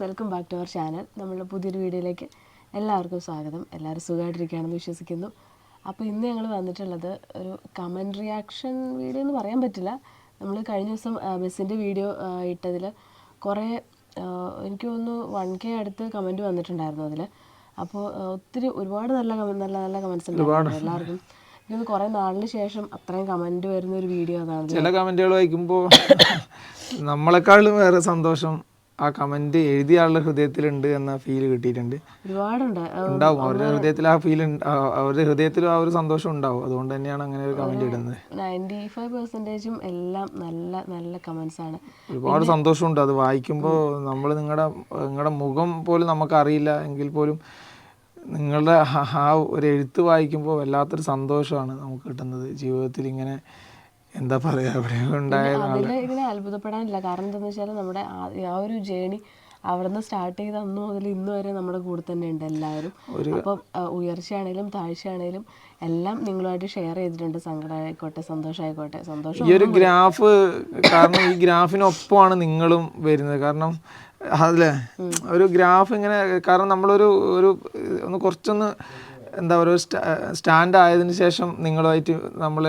Welcome back to our channel. നമ്മളുടെ പുതിയൊരു വീഡിയോയിലേക്ക് എല്ലാവർക്കും സ്വാഗതം. എല്ലാവരും സുഖമായിട്ടിരിക്കുകയാണെന്ന് വിശ്വസിക്കുന്നു. അപ്പോൾ ഇന്ന് ഞങ്ങൾ വന്നിട്ടുള്ളത് ഒരു കമൻറ്റ് റിയാക്ഷൻ വീഡിയോ എന്ന് പറയാൻ പറ്റില്ല. നമ്മൾ കഴിഞ്ഞ ദിവസം ബസ്സിൻ്റെ വീഡിയോ ഇട്ടതിൽ കുറേ എനിക്ക് തോന്നുന്നു 1K അടുത്ത് കമൻറ്റ് വന്നിട്ടുണ്ടായിരുന്നു അതിൽ. അപ്പോൾ ഒരുപാട് നല്ല കമൻറ്റ്സ് ഉണ്ടായിരുന്നു എല്ലാവർക്കും. എനിക്ക് കുറേ നാളിന് ശേഷം അത്രയും കമൻറ്റ് വരുന്ന ഒരു വീഡിയോ അതാണ്. ചില കമൻറ്റുകൾ വായിക്കുമ്പോൾ നമ്മളെക്കാളും വേറെ സന്തോഷം ആ കമന്റ് എഴുതിയ ആളുടെ ഹൃദയത്തിലുണ്ട് എന്ന ഫീൽ കിട്ടിയിട്ടുണ്ട്. ഒരുപാടുണ്ട് ഉണ്ടാവും അവരുടെ ഹൃദയത്തിൽ ആ ഫീൽ, അവരുടെ ഹൃദയത്തിൽ ആ ഒരു സന്തോഷം ഉണ്ടാവും. അതുകൊണ്ട് തന്നെയാണ് അങ്ങനെ ഒരു കമന്റ് ഇടുന്നത്. 95% എല്ലാം നല്ല നല്ല കമന്റ്സ് ആണ്. ഒരുപാട് സന്തോഷമുണ്ട് അത് വായിക്കുമ്പോൾ. നമ്മൾ നിങ്ങളുടെ മുഖം പോലും നമുക്ക് അറിയില്ല എങ്കിൽ പോലും നിങ്ങളുടെ ആ ഒരു എഴുത്ത് വായിക്കുമ്പോൾ വല്ലാത്തൊരു സന്തോഷമാണ് നമുക്ക് കിട്ടുന്നത്. ജീവിതത്തിൽ ഇങ്ങനെ എന്താ പറയുക, അവിടെ ഉണ്ടായതാണ്. ഇങ്ങനെ അത്ഭുതപ്പെടാനില്ല. കാരണം എന്താണെന്ന് വെച്ചാൽ നമ്മുടെ ആ ഒരു ജേണി അവിടുന്ന് സ്റ്റാർട്ട് ചെയ്ത അന്ന് മുതൽ ഇന്ന് വരെ നമ്മുടെ കൂടെ തന്നെ ഉണ്ട് എല്ലാവരും. അപ്പം ഉയർച്ചയാണേലും താഴ്ചയാണേലും എല്ലാം നിങ്ങളുമായിട്ട് ഷെയർ ചെയ്തിട്ടുണ്ട്. സങ്കടമായിക്കോട്ടെ സന്തോഷമായിക്കോട്ടെ. സന്തോഷം ഈ ഒരു ഗ്രാഫ്, കാരണം ഈ ഗ്രാഫിനൊപ്പമാണ് നിങ്ങളും വരുന്നത്. കാരണം അതല്ലേ ഒരു ഗ്രാഫ് ഇങ്ങനെ, കാരണം നമ്മളൊരു കുറച്ചൊന്ന് എന്താ പറയുക സ്റ്റാൻഡ് ആയതിനു ശേഷം നിങ്ങളുമായിട്ട് നമ്മൾ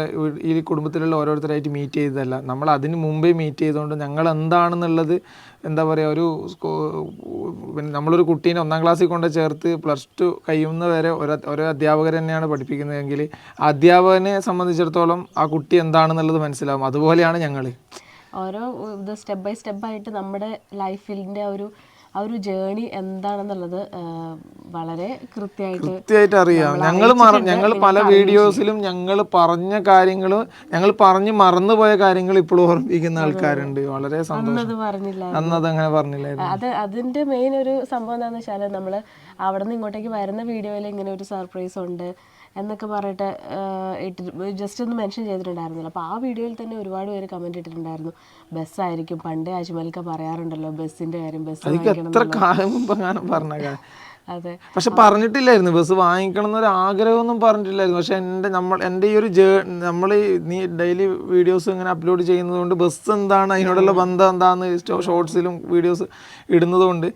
ഈ കുടുംബത്തിലുള്ള ഓരോരുത്തരായിട്ട് മീറ്റ് ചെയ്തതല്ല, നമ്മൾ അതിന് മുമ്പേ മീറ്റ് ചെയ്തുകൊണ്ട് ഞങ്ങൾ എന്താണെന്നുള്ളത് എന്താ പറയുക, നമ്മളൊരു കുട്ടീനെ 1ാം ക്ലാസ്സിൽ കൊണ്ട് ചേർത്ത് +2 കഴിയുന്ന വരെ ഓരോ അധ്യാപകർ തന്നെയാണ് പഠിപ്പിക്കുന്നതെങ്കിൽ ആ അധ്യാപകനെ സംബന്ധിച്ചിടത്തോളം ആ കുട്ടി എന്താണെന്നുള്ളത് മനസ്സിലാവും. അതുപോലെയാണ് ഞങ്ങൾ ഓരോ സ്റ്റെപ്പ് ബൈ സ്റ്റെപ്പായിട്ട് നമ്മുടെ ലൈഫിൻ്റെ ആ ഒരു ജേണി എന്താണെന്നുള്ളത് വളരെ കൃത്യമായിട്ട് അറിയാം. ഞങ്ങൾ പല വീഡിയോസിലും ഞങ്ങൾ പറഞ്ഞ കാര്യങ്ങൾ, ഞങ്ങൾ പറഞ്ഞ് മറന്നുപോയ കാര്യങ്ങൾ ഇപ്പോഴും ഓർമ്മിപ്പിക്കുന്ന ആൾക്കാരുണ്ട്. വളരെ സന്തോഷം. അന്നത് അങ്ങനെ പറഞ്ഞില്ലായിരുന്നു. അതിന്റെ മെയിൻ ഒരു സംഭവം എന്താണെന്ന് വെച്ചാൽ, നമ്മൾ അവിടെ നിന്ന് ഇങ്ങോട്ടേക്ക് വരുന്ന വീഡിയോയിൽ ഇങ്ങനെ ഒരു സർപ്രൈസ് ഉണ്ട് എന്നൊക്കെ പറഞ്ഞിട്ട് ജസ്റ്റ് ഒന്ന് മെൻഷൻ ചെയ്തിട്ടുണ്ടായിരുന്നല്ലോ. അപ്പോൾ ആ വീഡിയോയിൽ തന്നെ ഒരുപാട് പേര് കമൻറ്റ് ഇട്ടിട്ടുണ്ടായിരുന്നു, ബസ്സായിരിക്കും, പണ്ടേ അജ്മൽക്ക പറയാറുണ്ടല്ലോ ബസ്സിൻ്റെ കാര്യം, ബസ് എത്ര കാലം മുമ്പ് അങ്ങനെ പറഞ്ഞ. അതെ, പക്ഷെ പറഞ്ഞിട്ടില്ലായിരുന്നു ബസ് വാങ്ങിക്കണം എന്നൊരു ആഗ്രഹമൊന്നും പറഞ്ഞിട്ടില്ലായിരുന്നു. പക്ഷെ എൻ്റെ ഈ ഒരു നമ്മൾ നീ ഡെയിലി വീഡിയോസ് ഇങ്ങനെ അപ്ലോഡ് ചെയ്യുന്നത് കൊണ്ട് ബസ് എന്താണ്, അതിനോടുള്ള ബന്ധം എന്താണെന്ന് ഷോർട്സിലും വീഡിയോസ് ഇടുന്നത് കൊണ്ട്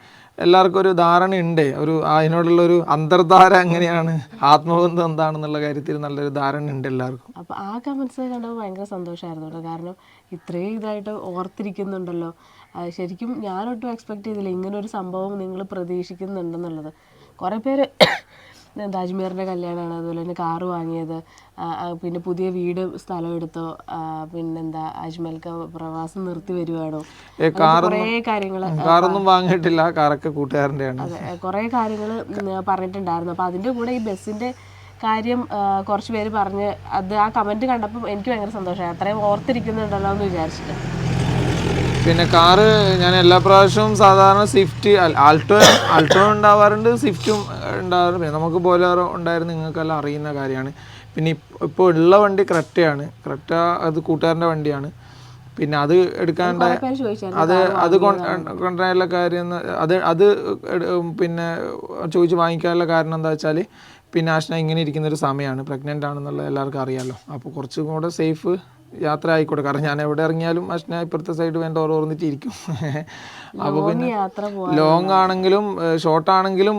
എല്ലാവർക്കും ഒരു ധാരണയുണ്ട്. അതിനോടുള്ളൊരു അന്തർധാര എങ്ങനെയാണ്, ആത്മബന്ധം എന്താണെന്നുള്ള കാര്യത്തിൽ നല്ലൊരു ധാരണ ഉണ്ട് എല്ലാവർക്കും. അപ്പോൾ ആ കമൻസ് കണ്ടപ്പോൾ ഭയങ്കര സന്തോഷമായിരുന്നു കേട്ടോ. കാരണം ഇത്രയും ഇതായിട്ട് ഓർത്തിരിക്കുന്നുണ്ടല്ലോ. ശരിക്കും ഞാനൊട്ടും എക്സ്പെക്ട് ചെയ്തില്ല ഇങ്ങനൊരു സംഭവം നിങ്ങൾ പ്രതീക്ഷിക്കുന്നുണ്ടെന്നുള്ളത്. കുറേ പേര് അജ്മീറിൻ്റെ കല്യാണമാണ്, അതുപോലെ തന്നെ കാറ് വാങ്ങിയത്, പിന്നെ പുതിയ വീട് സ്ഥലം എടുത്തോ, പിന്നെന്താ അജ്മൽക്ക പ്രവാസം നിർത്തി വരുവാണോ, കുറേ കാര്യങ്ങൾ. കാറൊന്നും വാങ്ങിയിട്ടില്ല, കാറൊക്കെ കൂട്ടുകാരൻ്റെയാണ്. അതെ, കുറേ കാര്യങ്ങൾ പറഞ്ഞിട്ടുണ്ടായിരുന്നു. അപ്പോൾ അതിൻ്റെ കൂടെ ഈ ബസ്സിൻ്റെ കാര്യം കുറച്ച് പേര് പറഞ്ഞ് ആ കമൻറ്റ് കണ്ടപ്പോൾ എനിക്ക് ഭയങ്കര സന്തോഷമായി. അത്രയും ഓർത്തിരിക്കുന്നുണ്ടല്ലോ എന്ന് വിചാരിച്ചിട്ട്. പിന്നെ കാറ് ഞാൻ എല്ലാ പ്രാവശ്യവും സാധാരണ സ്വിഫ്റ്റ്, ആൾട്ടോ ഉണ്ടാവാറുണ്ട്, സ്വിഫ്റ്റും ഉണ്ടാവാറുണ്ട്. പിന്നെ നമുക്ക് ബോലേറോ ഉണ്ടായിരുന്നു, നിങ്ങൾക്കെല്ലാം അറിയുന്ന കാര്യമാണ്. പിന്നെ ഇപ്പോൾ ഉള്ള വണ്ടി ക്രെറ്റയാണ്. ക്രെറ്റ അത് കൂട്ടുകാരൻ്റെ വണ്ടിയാണ്. പിന്നെ അത് എടുക്കാനുണ്ടായ അത് കൊണ്ടുവരാനുള്ള കാര്യം അത് പിന്നെ ചോദിച്ച് വാങ്ങിക്കാനുള്ള കാരണം എന്താ വെച്ചാൽ, പിന്നെ ആഷ്ന ഇങ്ങനെ ഇരിക്കുന്നൊരു സമയമാണ്, പ്രഗ്നൻ്റ് ആണെന്നുള്ളത് എല്ലാവർക്കും അറിയാമല്ലോ. അപ്പോൾ കുറച്ചും കൂടെ സേഫ് യാത്ര ആയിക്കോട്ടെ. കാരണം ഞാൻ എവിടെ ഇറങ്ങിയാലും അഷ്ന ഇപ്പുറത്തെ സൈഡ് വേണ്ട ഓർന്നിട്ടിരിക്കും. അപ്പോൾ പിന്നെ ലോങ് ആണെങ്കിലും ഷോർട്ട് ആണെങ്കിലും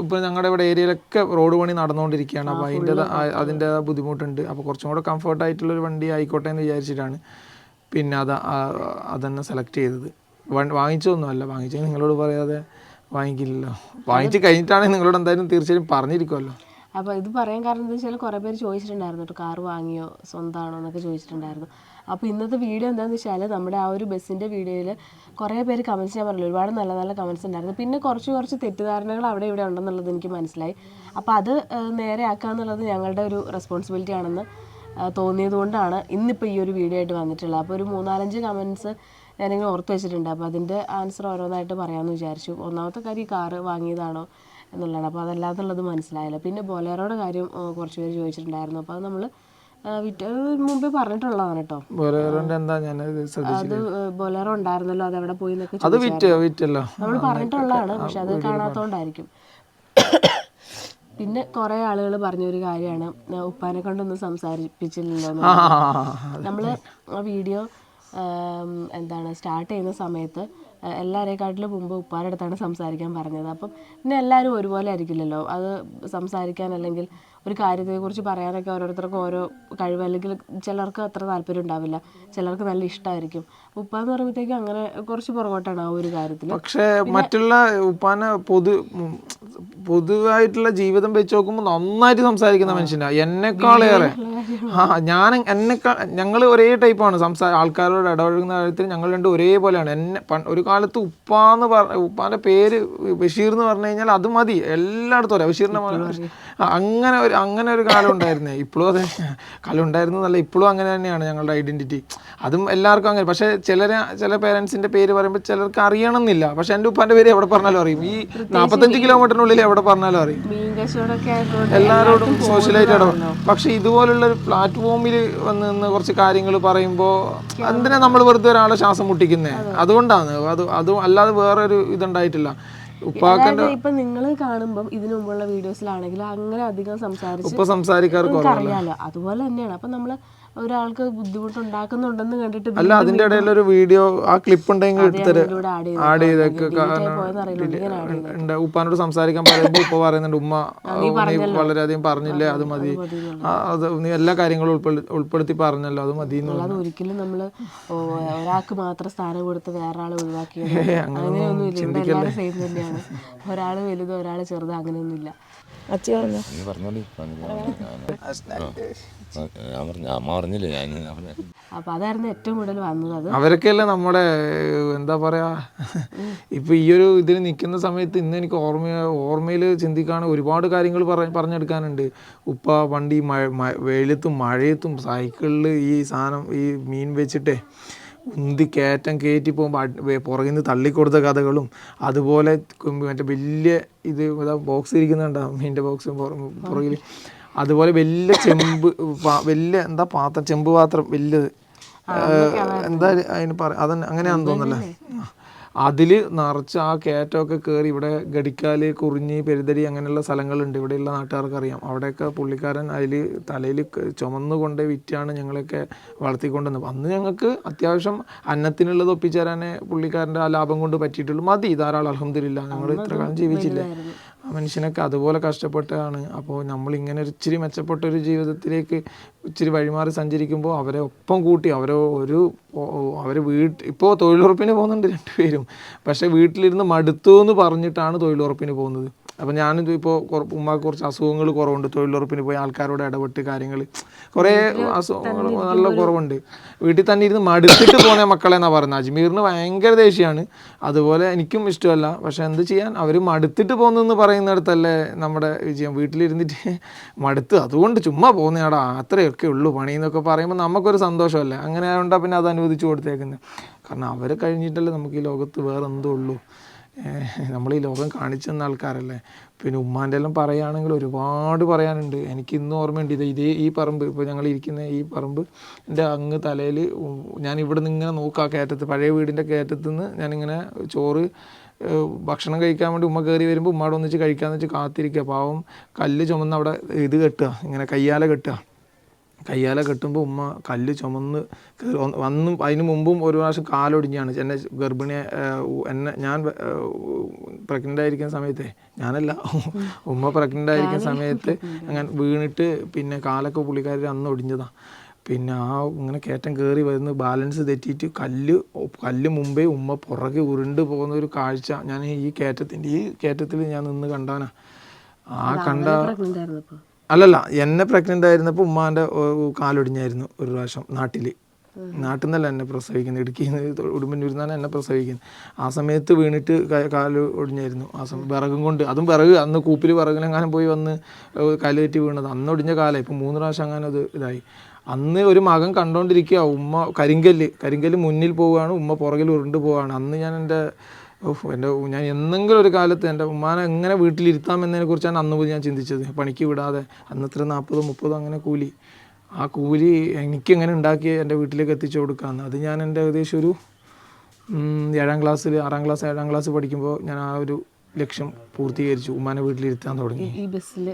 ഇപ്പോൾ ഞങ്ങളുടെ ഇവിടെ ഏരിയയിലൊക്കെ റോഡ് പണി നടന്നുകൊണ്ടിരിക്കുകയാണ്. അപ്പോൾ അതിൻ്റെ ബുദ്ധിമുട്ടുണ്ട്. അപ്പോൾ കുറച്ചും കൂടെ കംഫർട്ടായിട്ടുള്ളൊരു വണ്ടി ആയിക്കോട്ടെ എന്ന് വിചാരിച്ചിട്ടാണ് പിന്നെ അതന്നെ സെലക്ട് ചെയ്തത്. വാങ്ങിച്ചതൊന്നുമല്ല, വാങ്ങിച്ചത് നിങ്ങളോട് പറയാതെ വാങ്ങിക്കില്ലല്ലോ. വാങ്ങിച്ച് കഴിഞ്ഞിട്ടാണെങ്കിൽ നിങ്ങളോട് എന്തായാലും തീർച്ചയായും പറഞ്ഞിരിക്കുമല്ലോ. അപ്പോൾ ഇത് പറയാൻ കാരണം എന്താ വെച്ചാൽ, കുറേ പേര് ചോദിച്ചിട്ടുണ്ടായിരുന്നു കേട്ടോ, കാറ് വാങ്ങിയോ, സ്വന്തമാണോ എന്നൊക്കെ ചോദിച്ചിട്ടുണ്ടായിരുന്നു. അപ്പോൾ ഇന്നത്തെ വീഡിയോ എന്താണെന്ന് വെച്ചാൽ, നമ്മുടെ ആ ഒരു ബസ്സിൻ്റെ വീഡിയോയിൽ കുറേ പേര് കമൻറ്റ്സ്, ഞാൻ പറഞ്ഞില്ല, ഒരുപാട് നല്ല നല്ല കമൻറ്റ്സ് ഉണ്ടായിരുന്നു. പിന്നെ കുറച്ച് തെറ്റിദ്ധാരണകൾ അവിടെ ഇവിടെ ഉണ്ടെന്നുള്ളത് എനിക്ക് മനസ്സിലായി. അപ്പോൾ അത് നേരെയാക്കുക എന്നുള്ളത് ഞങ്ങളുടെ ഒരു റെസ്പോൺസിബിലിറ്റി ആണെന്ന് തോന്നിയത് കൊണ്ടാണ് ഇന്നിപ്പോൾ ഈ ഒരു വീഡിയോ ആയിട്ട് വന്നിട്ടുള്ളത്. അപ്പോൾ ഒരു 3-4-5 കമൻറ്റ്സ് ഞാനിങ്ങനെ ഓർത്ത് വെച്ചിട്ടുണ്ട്. അപ്പോൾ അതിൻ്റെ ആൻസർ ഓരോന്നായിട്ട് പറയാമെന്ന് വിചാരിച്ചു. ഒന്നാമത്തെ കാര്യം, ഈ കാറ് വാങ്ങിയതാണോ എന്നുള്ളതാണ്. അപ്പോൾ അതല്ലാതുള്ളത് മനസ്സിലായില്ല. പിന്നെ ബൊലേറോയുടെ കാര്യം കുറച്ച് പേര് ചോദിച്ചിട്ടുണ്ടായിരുന്നു. അപ്പോൾ അത് നമ്മൾ മുമ്പേ പറഞ്ഞിട്ടുള്ളതാണ് കേട്ടോ. അത് ബൊലേറോ ഉണ്ടായിരുന്നല്ലോ, അത് എവിടെ പോയി എന്നൊക്കെ നമ്മൾ പറഞ്ഞിട്ടുള്ളതാണ്. പക്ഷെ അത് കാണാത്തതുകൊണ്ടായിരിക്കും. പിന്നെ കുറേ ആളുകൾ പറഞ്ഞൊരു കാര്യമാണ്, ഉപ്പാനെ കൊണ്ടൊന്നും സംസാരിപ്പിച്ചില്ലല്ലോ. നമ്മൾ ആ വീഡിയോ സ്റ്റാർട്ട് ചെയ്യുന്ന സമയത്ത് എല്ലാവരെക്കാട്ടിലും മുമ്പ് ഉപ്പാൻ്റെ അടുത്താണ് സംസാരിക്കാൻ പറഞ്ഞത്. അപ്പം പിന്നെ എല്ലാവരും ഒരുപോലെ ആയിരിക്കില്ലല്ലോ അത് സംസാരിക്കാൻ, അല്ലെങ്കിൽ ഒരു കാര്യത്തെക്കുറിച്ച് പറയാനൊക്കെ ഓരോരുത്തർക്കും ഓരോ കഴിവ്, അല്ലെങ്കിൽ ചിലർക്ക് അത്ര താല്പര്യം ഉണ്ടാവില്ല, ചിലർക്ക് നല്ല ഇഷ്ടമായിരിക്കും. ഉപ്പാന്ന് പറയുമ്പോഴത്തേക്കും അങ്ങനെ കുറച്ച് പുറകോട്ടാണ് ആ ഒരു കാര്യത്തിൽ. പക്ഷേ മറ്റുള്ള ഉപ്പാനെ പൊതുവായിട്ടുള്ള ജീവിതം വെച്ച് നോക്കുമ്പോൾ നന്നായിട്ട് സംസാരിക്കുന്ന മനുഷ്യനാണ് എന്നെക്കാളേറെ. ഞങ്ങൾ ഒരേ ടൈപ്പാണ് ആൾക്കാരോട് ഇടപഴകുന്ന കാര്യത്തിൽ ഞങ്ങൾ രണ്ടും ഒരേപോലെയാണ്. ഒരു കാലത്ത് ഉപ്പാൻ്റെ പേര് ബഷീർ എന്ന് പറഞ്ഞു കഴിഞ്ഞാൽ അത് മതി, എല്ലായിടത്തും പറയാം ബഷീറിൻ്റെ അങ്ങനെ ഒരു കാലം ഉണ്ടായിരുന്നേ. ഇപ്പോഴും അതെ കാലം ഉണ്ടായിരുന്നു എന്നല്ല, ഇപ്പോഴും അങ്ങനെ തന്നെയാണ് ഞങ്ങളുടെ ഐഡൻറ്റിറ്റി. അതും എല്ലാവർക്കും അങ്ങനെ. പക്ഷേ ചില പേരൻസിൻ്റെ പേര് പറയുമ്പോൾ ചിലർക്ക് അറിയണമെന്നില്ല. പക്ഷെ എൻ്റെ ഉപ്പാൻ്റെ പേര് എവിടെ പറഞ്ഞാലും അറിയും. ഈ 45 കിലോമീറ്ററിനുള്ളിൽ എവിടെ പറഞ്ഞാലും അറിയും. എല്ലാവരോടും സോഷ്യലായിട്ട് ഇടപെടും. പക്ഷെ ഇതുപോലുള്ള ഒരു പ്ലാറ്റ്ഫോമിൽ വന്ന് കുറച്ച് കാര്യങ്ങൾ പറയുമ്പോൾ എന്തിനാ നമ്മൾ വെറുതെ ഒരാളെ ശ്വാസം മുട്ടിക്കുന്നേ? അതുകൊണ്ടാണ്. അതും അല്ലാതെ വേറൊരു ഇതുണ്ടായിട്ടില്ല. ഇപ്പൊ നിങ്ങൾ കാണുമ്പോൾ ഇതിനു മുമ്പുള്ള വീഡിയോസിലാണെങ്കിൽ അങ്ങനെ അധികം സംസാരിക്കാറ് അറിയാലോ. അതുപോലെ തന്നെയാണ്. അപ്പൊ നമ്മള് ഒരാൾക്ക് ബുദ്ധിമുട്ടുണ്ടാക്കുന്നുണ്ടെന്ന് കണ്ടിട്ട് അല്ല, അതിന്റെ ഇടയിൽ ഒരു വീഡിയോ ആ ക്ലിപ്പ് ഉണ്ടെങ്കിൽ ആഡ് ചെയ്തൊക്കെ ഉപ്പാനോട് സംസാരിക്കാൻ പറയുമ്പോൾ ഉപ്പ പറയുന്നുണ്ട്, ഉമ്മ വളരെയധികം പറഞ്ഞില്ലേ, അത് മതി, അത് നീ എല്ലാ കാര്യങ്ങളും ഉൾപ്പെടുത്തി പറഞ്ഞല്ലോ, അത് മതി. അല്ലാതെ ഒരിക്കലും നമ്മള് ഒരാൾക്ക് മാത്രം സ്ഥാനം കൊടുത്ത് വേറൊരാളെ ഒഴിവാക്കിയത് അങ്ങനെയൊന്നും ഇല്ല. ഇവിടെ എല്ലാവരും സെയിം തന്നെയാണ്. ഒരാള് വലുതോ ഒരാള് ചെറുതോ അങ്ങനെയൊന്നും ഇല്ല. അപ്പൊ അതായിരുന്നു ഏറ്റവും കൂടുതൽ വന്നത്. അവരൊക്കെയല്ലേ നമ്മുടെ എന്താ പറയാ, ഇപ്പൊ ഈ ഒരു ഇതിൽ നിൽക്കുന്ന സമയത്ത് ഇന്ന് എനിക്ക് ഓർമ്മയിൽ ചിന്തിക്കുകയാണ്, ഒരുപാട് കാര്യങ്ങൾ പറഞ്ഞെടുക്കാനുണ്ട്. ഉപ്പ പണ്ട് ഈ വെയിലത്തും മഴയത്തും സൈക്കിളിൽ ഈ സാധനം ഈ മീൻ വെച്ചിട്ടേ ഉന്തി കയറ്റി പോകുമ്പോൾ പുറകിൽ നിന്ന് തള്ളിക്കൊടുത്ത കഥകളും, അതുപോലെ മറ്റേ വലിയ ഇത് ബോക്സ് ഇരിക്കുന്നുണ്ടോ മീനിൻ്റെ ബോക്സ് പുറകിൽ, അതുപോലെ വലിയ ചെമ്പ് പാത്രം വലിയത്, എന്താ അതിന് അതന്നെ അങ്ങനെയാണെന്ന് തോന്നല്ലേ, അതിൽ നിറച്ച് ആ കയറ്റമൊക്കെ കയറി ഇവിടെ ഗഡിക്കാല്, കുറിഞ്ഞി, പെരുതടി അങ്ങനെയുള്ള സ്ഥലങ്ങളുണ്ട്, ഇവിടെയുള്ള നാട്ടുകാർക്ക് അറിയാം. അവിടെയൊക്കെ പുള്ളിക്കാരൻ അതിൽ തലയിൽ ചുമന്നുകൊണ്ട് വിറ്റാണ് ഞങ്ങളൊക്കെ വളർത്തിക്കൊണ്ടുവന്നത്. അന്ന് ഞങ്ങൾക്ക് അത്യാവശ്യം അന്നത്തിനുള്ളത് ഒപ്പിച്ചേരാനേ പുള്ളിക്കാരൻ്റെ ആ ലാഭം കൊണ്ട് പറ്റിയിട്ടുള്ളൂ. മതി, ധാരാളം, അൽഹംദുലില്ലാ. ഞങ്ങൾ ഇത്ര കാലം ജീവിച്ചില്ലേ. ആ മനുഷ്യനൊക്കെ അതുപോലെ കഷ്ടപ്പെട്ടാണ്. അപ്പോൾ നമ്മളിങ്ങനെ ഇച്ചിരി മെച്ചപ്പെട്ട ഒരു ജീവിതത്തിലേക്ക് ഇച്ചിരി വഴിമാറി സഞ്ചരിക്കുമ്പോൾ അവരെ ഒപ്പം കൂട്ടി അവർ ഇപ്പോൾ തൊഴിലുറപ്പിന് പോകുന്നുണ്ട് 2 പേരും. പക്ഷേ വീട്ടിലിരുന്ന് മടുത്തു എന്ന് പറഞ്ഞിട്ടാണ് തൊഴിലുറപ്പിന് പോകുന്നത്. അപ്പം ഞാനിത് ഇപ്പോൾ ഉമ്മാക്ക് കുറച്ച് അസുഖങ്ങൾ കുറവുണ്ട്, തൊഴിലുറപ്പിന് പോയി ആൾക്കാരോട് ഇടപെട്ട് കാര്യങ്ങൾ കുറേ അസുഖങ്ങൾ നല്ല കുറവുണ്ട്. വീട്ടിൽ തന്നെ ഇരുന്ന് മടുത്തിട്ട് പോകുന്ന മക്കളെ എന്നാണ് പറയുന്നത്. അജ്മീറിന് ഭയങ്കര ദേഷ്യമാണ്, അതുപോലെ എനിക്കും ഇഷ്ടമല്ല. പക്ഷെ എന്ത് ചെയ്യാൻ, അവർ മടുത്തിട്ട് പോകുന്നതെന്ന് പറയുന്നിടത്തല്ലേ നമ്മുടെ വിജയം. വീട്ടിലിരുന്നിട്ട് മടുത്ത് അതുകൊണ്ട് ചുമ്മാ പോകുന്നയാടാ, അത്രയൊക്കെ ഉള്ളൂ പണി എന്നൊക്കെ പറയുമ്പോൾ നമുക്കൊരു സന്തോഷമല്ലേ. അങ്ങനെ ആയതുകൊണ്ടാണ് പിന്നെ അത് അനുവദിച്ചു കൊടുത്തേക്കുന്നത്. കാരണം അവരെ കഴിഞ്ഞിട്ടല്ലേ നമുക്ക് ഈ ലോകത്ത് വേറെ എന്തോ ഉള്ളൂ. നമ്മൾ ഈ ലോകം കാണിച്ചു തന്ന ആൾക്കാരല്ലേ. പിന്നെ ഉമ്മാൻ്റെ എല്ലാം പറയുകയാണെങ്കിൽ ഒരുപാട് പറയാനുണ്ട്. എനിക്ക് ഇന്നും ഓർമ്മയുണ്ട്. ഈ പറമ്പ്, ഇപ്പോൾ ഞങ്ങൾ ഇരിക്കുന്ന ഈ പറമ്പ് എൻ്റെ അങ്ങ് തലയിൽ ഞാൻ ഇവിടെ നിന്ന് ഇങ്ങനെ നോക്കുക, കയറ്റത്ത്, പഴയ വീടിൻ്റെ കയറ്റത്ത് നിന്ന് ഞാനിങ്ങനെ ചോറ് ഭക്ഷണം കഴിക്കാൻ വേണ്ടി ഉമ്മ കയറി വരുമ്പോൾ ഉമ്മയോട് ഒന്നിച്ച് കഴിക്കാമെന്ന് വെച്ച് കാത്തിരിക്കുക. പാവം കല്ല് ചുമന്ന് അവിടെ ഇത് കെട്ടുക, ഇങ്ങനെ കയ്യാല കെട്ടുമ്പോൾ ഉമ്മ കല്ല് ചുമന്ന് വന്നും അതിന് മുമ്പും ഒരു പ്രാവശ്യം കാലൊടിഞ്ഞാണ്. എന്നെ ഞാൻ പ്രഗ്നൻ്റ് ആയിരിക്കുന്ന സമയത്തെ, ഞാനല്ല ഉമ്മ പ്രഗ്നൻ്റ് ആയിരിക്കുന്ന സമയത്ത് അങ്ങനെ വീണിട്ട് പിന്നെ കാലൊക്കെ പുള്ളിക്കാരി അന്ന് ഒടിഞ്ഞതാണ്. പിന്നെ ഇങ്ങനെ കയറ്റം കയറി വരുന്ന ബാലൻസ് തെറ്റിയിട്ട് കല്ല് മുമ്പേ ഉമ്മ പുറകെ ഉരുണ്ട് പോകുന്ന ഒരു കാഴ്ച ഞാൻ ഈ കയറ്റത്തിൽ ഞാൻ നിന്ന് കണ്ടാനാ. അല്ലല്ല, എന്നെ പ്രഗ്നൻ്റ് ആയിരുന്നപ്പോൾ ഉമ്മാൻ്റെ കാലൊടിഞ്ഞായിരുന്നു ഒരു പ്രാവശ്യം നാട്ടിൽ നിന്നല്ല എന്നെ പ്രസവിക്കുന്നത്, ഇടുക്കിയിൽ നിന്ന് ഉടുമ്പന്നൂരിൽ നിന്നാണ് എന്നെ പ്രസവിക്കുന്നത്. ആ സമയത്ത് വീണിട്ട് കാല് ഒടിഞ്ഞായിരുന്നു. ആ സമയം വിറകും കൊണ്ട്, അതും വിറക് അന്ന് കൂപ്പിൽ വിറകിലെങ്ങാനും പോയി വന്ന് കാല് തെറ്റി വീണത്. അന്ന് ഒടിഞ്ഞ കാലം. ഇപ്പം 3 പ്രാവശ്യം അങ്ങനെ അത് ഇതായി. അന്ന് ഒരു മകൻ കണ്ടുകൊണ്ടിരിക്കുക, ഉമ്മ കരിങ്കല്ല് മുന്നിൽ പോവുകയാണ്, ഉമ്മ പുറകിൽ ഉരുണ്ട് പോവുകയാണ്. അന്ന് ഞാൻ എന്തെങ്കിലും ഒരു കാലത്ത് എൻ്റെ ഉമ്മാനെ എങ്ങനെ വീട്ടിലിരുത്താമെന്നതിനെ കുറിച്ചാണ് അന്ന് പോയി ഞാൻ ചിന്തിച്ചത്. പണിക്ക് വിടാതെ, അന്നത്ര 40-30 അങ്ങനെ കൂലി. ആ കൂലി എനിക്കെങ്ങനെ ഉണ്ടാക്കി എൻ്റെ വീട്ടിലേക്ക് എത്തിച്ചു കൊടുക്കാമെന്ന്. അത് ഞാൻ എൻ്റെ ഏകദേശം ഒരു 6ാം ക്ലാസ് പഠിക്കുമ്പോൾ ഞാൻ ആ ഒരു ലക്ഷ്യം പൂർത്തീകരിച്ചു. ഉമ്മാനെ വീട്ടിലിരുത്താൻ തുടങ്ങി. ഈ ബസ്സിൽ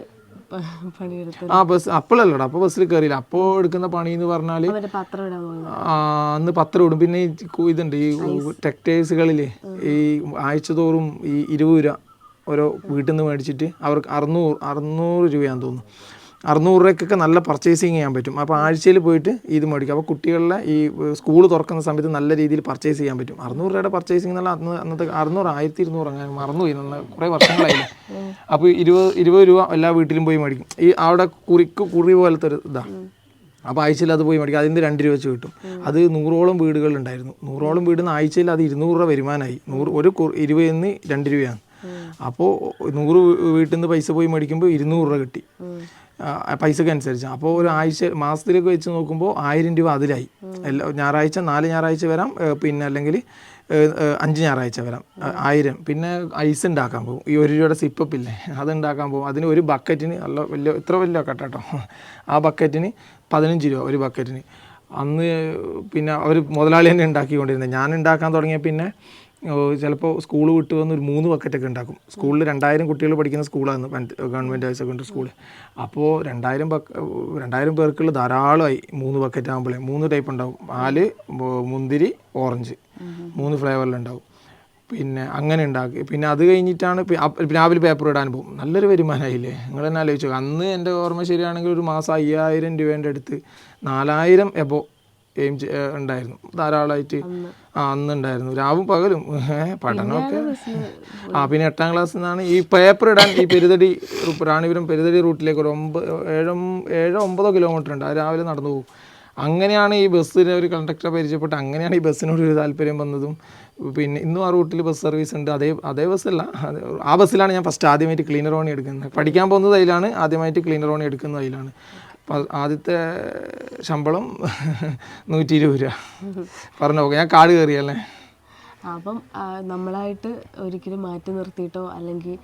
പണിയെടുത്ത് ആ ബസ് അപ്പോഴല്ലടാ, അപ്പോൾ ബസ്സിൽ കയറിയില്ല. അപ്പോൾ എടുക്കുന്ന പണി എന്ന് പറഞ്ഞാൽ പത്രം ഇടാൻ പോകുന്നത്. അന്ന് പത്രം ഇടും. പിന്നെ ഇതുണ്ട് ഈ ടെക്സ്റ്റൈൽസുകളിൽ ഈ ആഴ്ച തോറും ഈ 20 രൂപ ഓരോ വീട്ടിൽ നിന്ന് മേടിച്ചിട്ട് അവർക്ക് 600 രൂപയാണെന്ന് തോന്നുന്നു. 600 രൂപയ്ക്കൊക്കെ നല്ല പർച്ചേസിങ് ചെയ്യാൻ പറ്റും. അപ്പോൾ ആഴ്ചയിൽ പോയിട്ട് ഇത് മേടിക്കും. അപ്പോൾ കുട്ടികളുടെ ഈ സ്കൂൾ തുറക്കുന്ന സമയത്ത് നല്ല രീതിയിൽ പർച്ചേസ് ചെയ്യാൻ പറ്റും. 600 രൂപയുടെ പർച്ചേസിങ് എന്നുള്ള അന്നത്തെ 600 1200 അങ്ങനെ മറന്നുപോയി, കുറേ വർഷങ്ങളായില്ലേ. അപ്പോൾ 20 രൂപ എല്ലാ വീട്ടിലും പോയി മേടിക്കും. ഈ അവിടെ കുറി പോലത്തെ ഒരു ഇതാണ്. അപ്പോൾ ആഴ്ചയിൽ അത് പോയി മേടിക്കും. അതിന് 2 രൂപ വെച്ച് കിട്ടും. അത് 100ഓളം വീടുകളുണ്ടായിരുന്നു. 100ഓളം വീടിൽ നിന്ന് ആഴ്ചയിൽ അത് 200 രൂപ വരുമാനമായി. 100 20 നിന്ന് 2 രൂപയാണ്. അപ്പോൾ 100 വീട്ടിൽ നിന്ന് പൈസ പോയി മേടിക്കുമ്പോൾ 200 രൂപ കിട്ടി പൈസക്ക് അനുസരിച്ച്. അപ്പോൾ ഒരു മാസത്തിലേക്ക് വെച്ച് നോക്കുമ്പോൾ 1000 രൂപ അതിലായി. ഞായറാഴ്ച 4 ഞായറാഴ്ച വരാം, പിന്നെ അല്ലെങ്കിൽ 5 ഞായറാഴ്ച വരാം 1000. പിന്നെ ഐസ് ഉണ്ടാക്കാൻ പോകും. ഈ 1 രൂപയുടെ സിപ്പപ്പില്ലേ, അതുണ്ടാക്കാൻ പോകും. അതിന് ഒരു ബക്കറ്റിന് ഇത്ര വലിയ കേട്ടോ, ആ ബക്കറ്റിന് 15 രൂപ ഒരു ബക്കറ്റിന്. അന്ന് പിന്നെ അവർ മുതലാളി തന്നെ ഉണ്ടാക്കിക്കൊണ്ടിരുന്നത്. ഞാൻ ഉണ്ടാക്കാൻ തുടങ്ങിയ പിന്നെ ചിലപ്പോൾ സ്കൂൾ വിട്ട് വന്ന് ഒരു 3 ബക്കറ്റൊക്കെ ഉണ്ടാക്കും. സ്കൂളിൽ 2000 കുട്ടികൾ പഠിക്കുന്ന സ്കൂളാണ് ഗവൺമെൻറ് ഹയർ സെക്കൻഡറി സ്കൂൾ. അപ്പോൾ 2000 പേർക്കുള്ള ധാരാളമായി 3 ബക്കറ്റ് ആകുമ്പോഴേ. 3 ടൈപ്പ് ഉണ്ടാവും: പാല്, മുന്തിരി, ഓറഞ്ച്, 3 ഫ്ലേവറിലുണ്ടാവും. പിന്നെ അങ്ങനെ ഉണ്ടാക്കി. പിന്നെ അത് കഴിഞ്ഞിട്ടാണ് രാവിലെ പേപ്പർ ഇടാൻ പോകും. നല്ലൊരു വരുമാനമായില്ലേ, നിങ്ങൾ തന്നെ ആലോചിച്ചു. അന്ന് എൻ്റെ ഓർമ്മ ശരിയാണെങ്കിൽ ഒരു മാസം 5000 രൂപേൻ്റെ അടുത്ത് 4000 എബോ ഉണ്ടായിരുന്നു ധാരാളമായിട്ട്. അന്നുണ്ടായിരുന്നു, രാവും പകലും പഠനമൊക്കെ. പിന്നെ 8ാം ക്ലാസ്സിൽ നിന്നാണ് ഈ പേപ്പർ ഇടാൻ ഈ റാണിപുരം പെരുതടി റൂട്ടിലേക്ക് ഒരു 7-9 കിലോമീറ്റർ ഉണ്ട്. അത് രാവിലെ നടന്നു പോകും. അങ്ങനെയാണ് ഈ ബസ്സിന് ഒരു കണ്ടക്ടറെ പരിചയപ്പെട്ട് അങ്ങനെയാണ് ഈ ബസ്സിനോട് ഒരു താല്പര്യം വന്നതും. പിന്നെ ഇന്നും ആ റൂട്ടിൽ ബസ് സർവീസ് ഉണ്ട്. അതേ ബസ്സല്ല, ആ ബസ്സിലാണ് ഞാൻ ആദ്യമായിട്ട് ക്ലീനർ ഓണി എടുക്കുന്നത്. പഠിക്കാൻ പോകുന്നത് അതിലാണ്, ആദ്യമായിട്ട് ക്ലീനർ ഓണി എടുക്കുന്നത് അതിലാണ്. ആദ്യത്തെ ശമ്പളം 120 രൂപ പറഞ്ഞു നോക്കാം. ഞാൻ കാട് കയറിയല്ലേ. അപ്പം നമ്മളായിട്ട് ഒരിക്കലും മാറ്റി നിർത്തിയിട്ടോ അല്ലെങ്കിൽ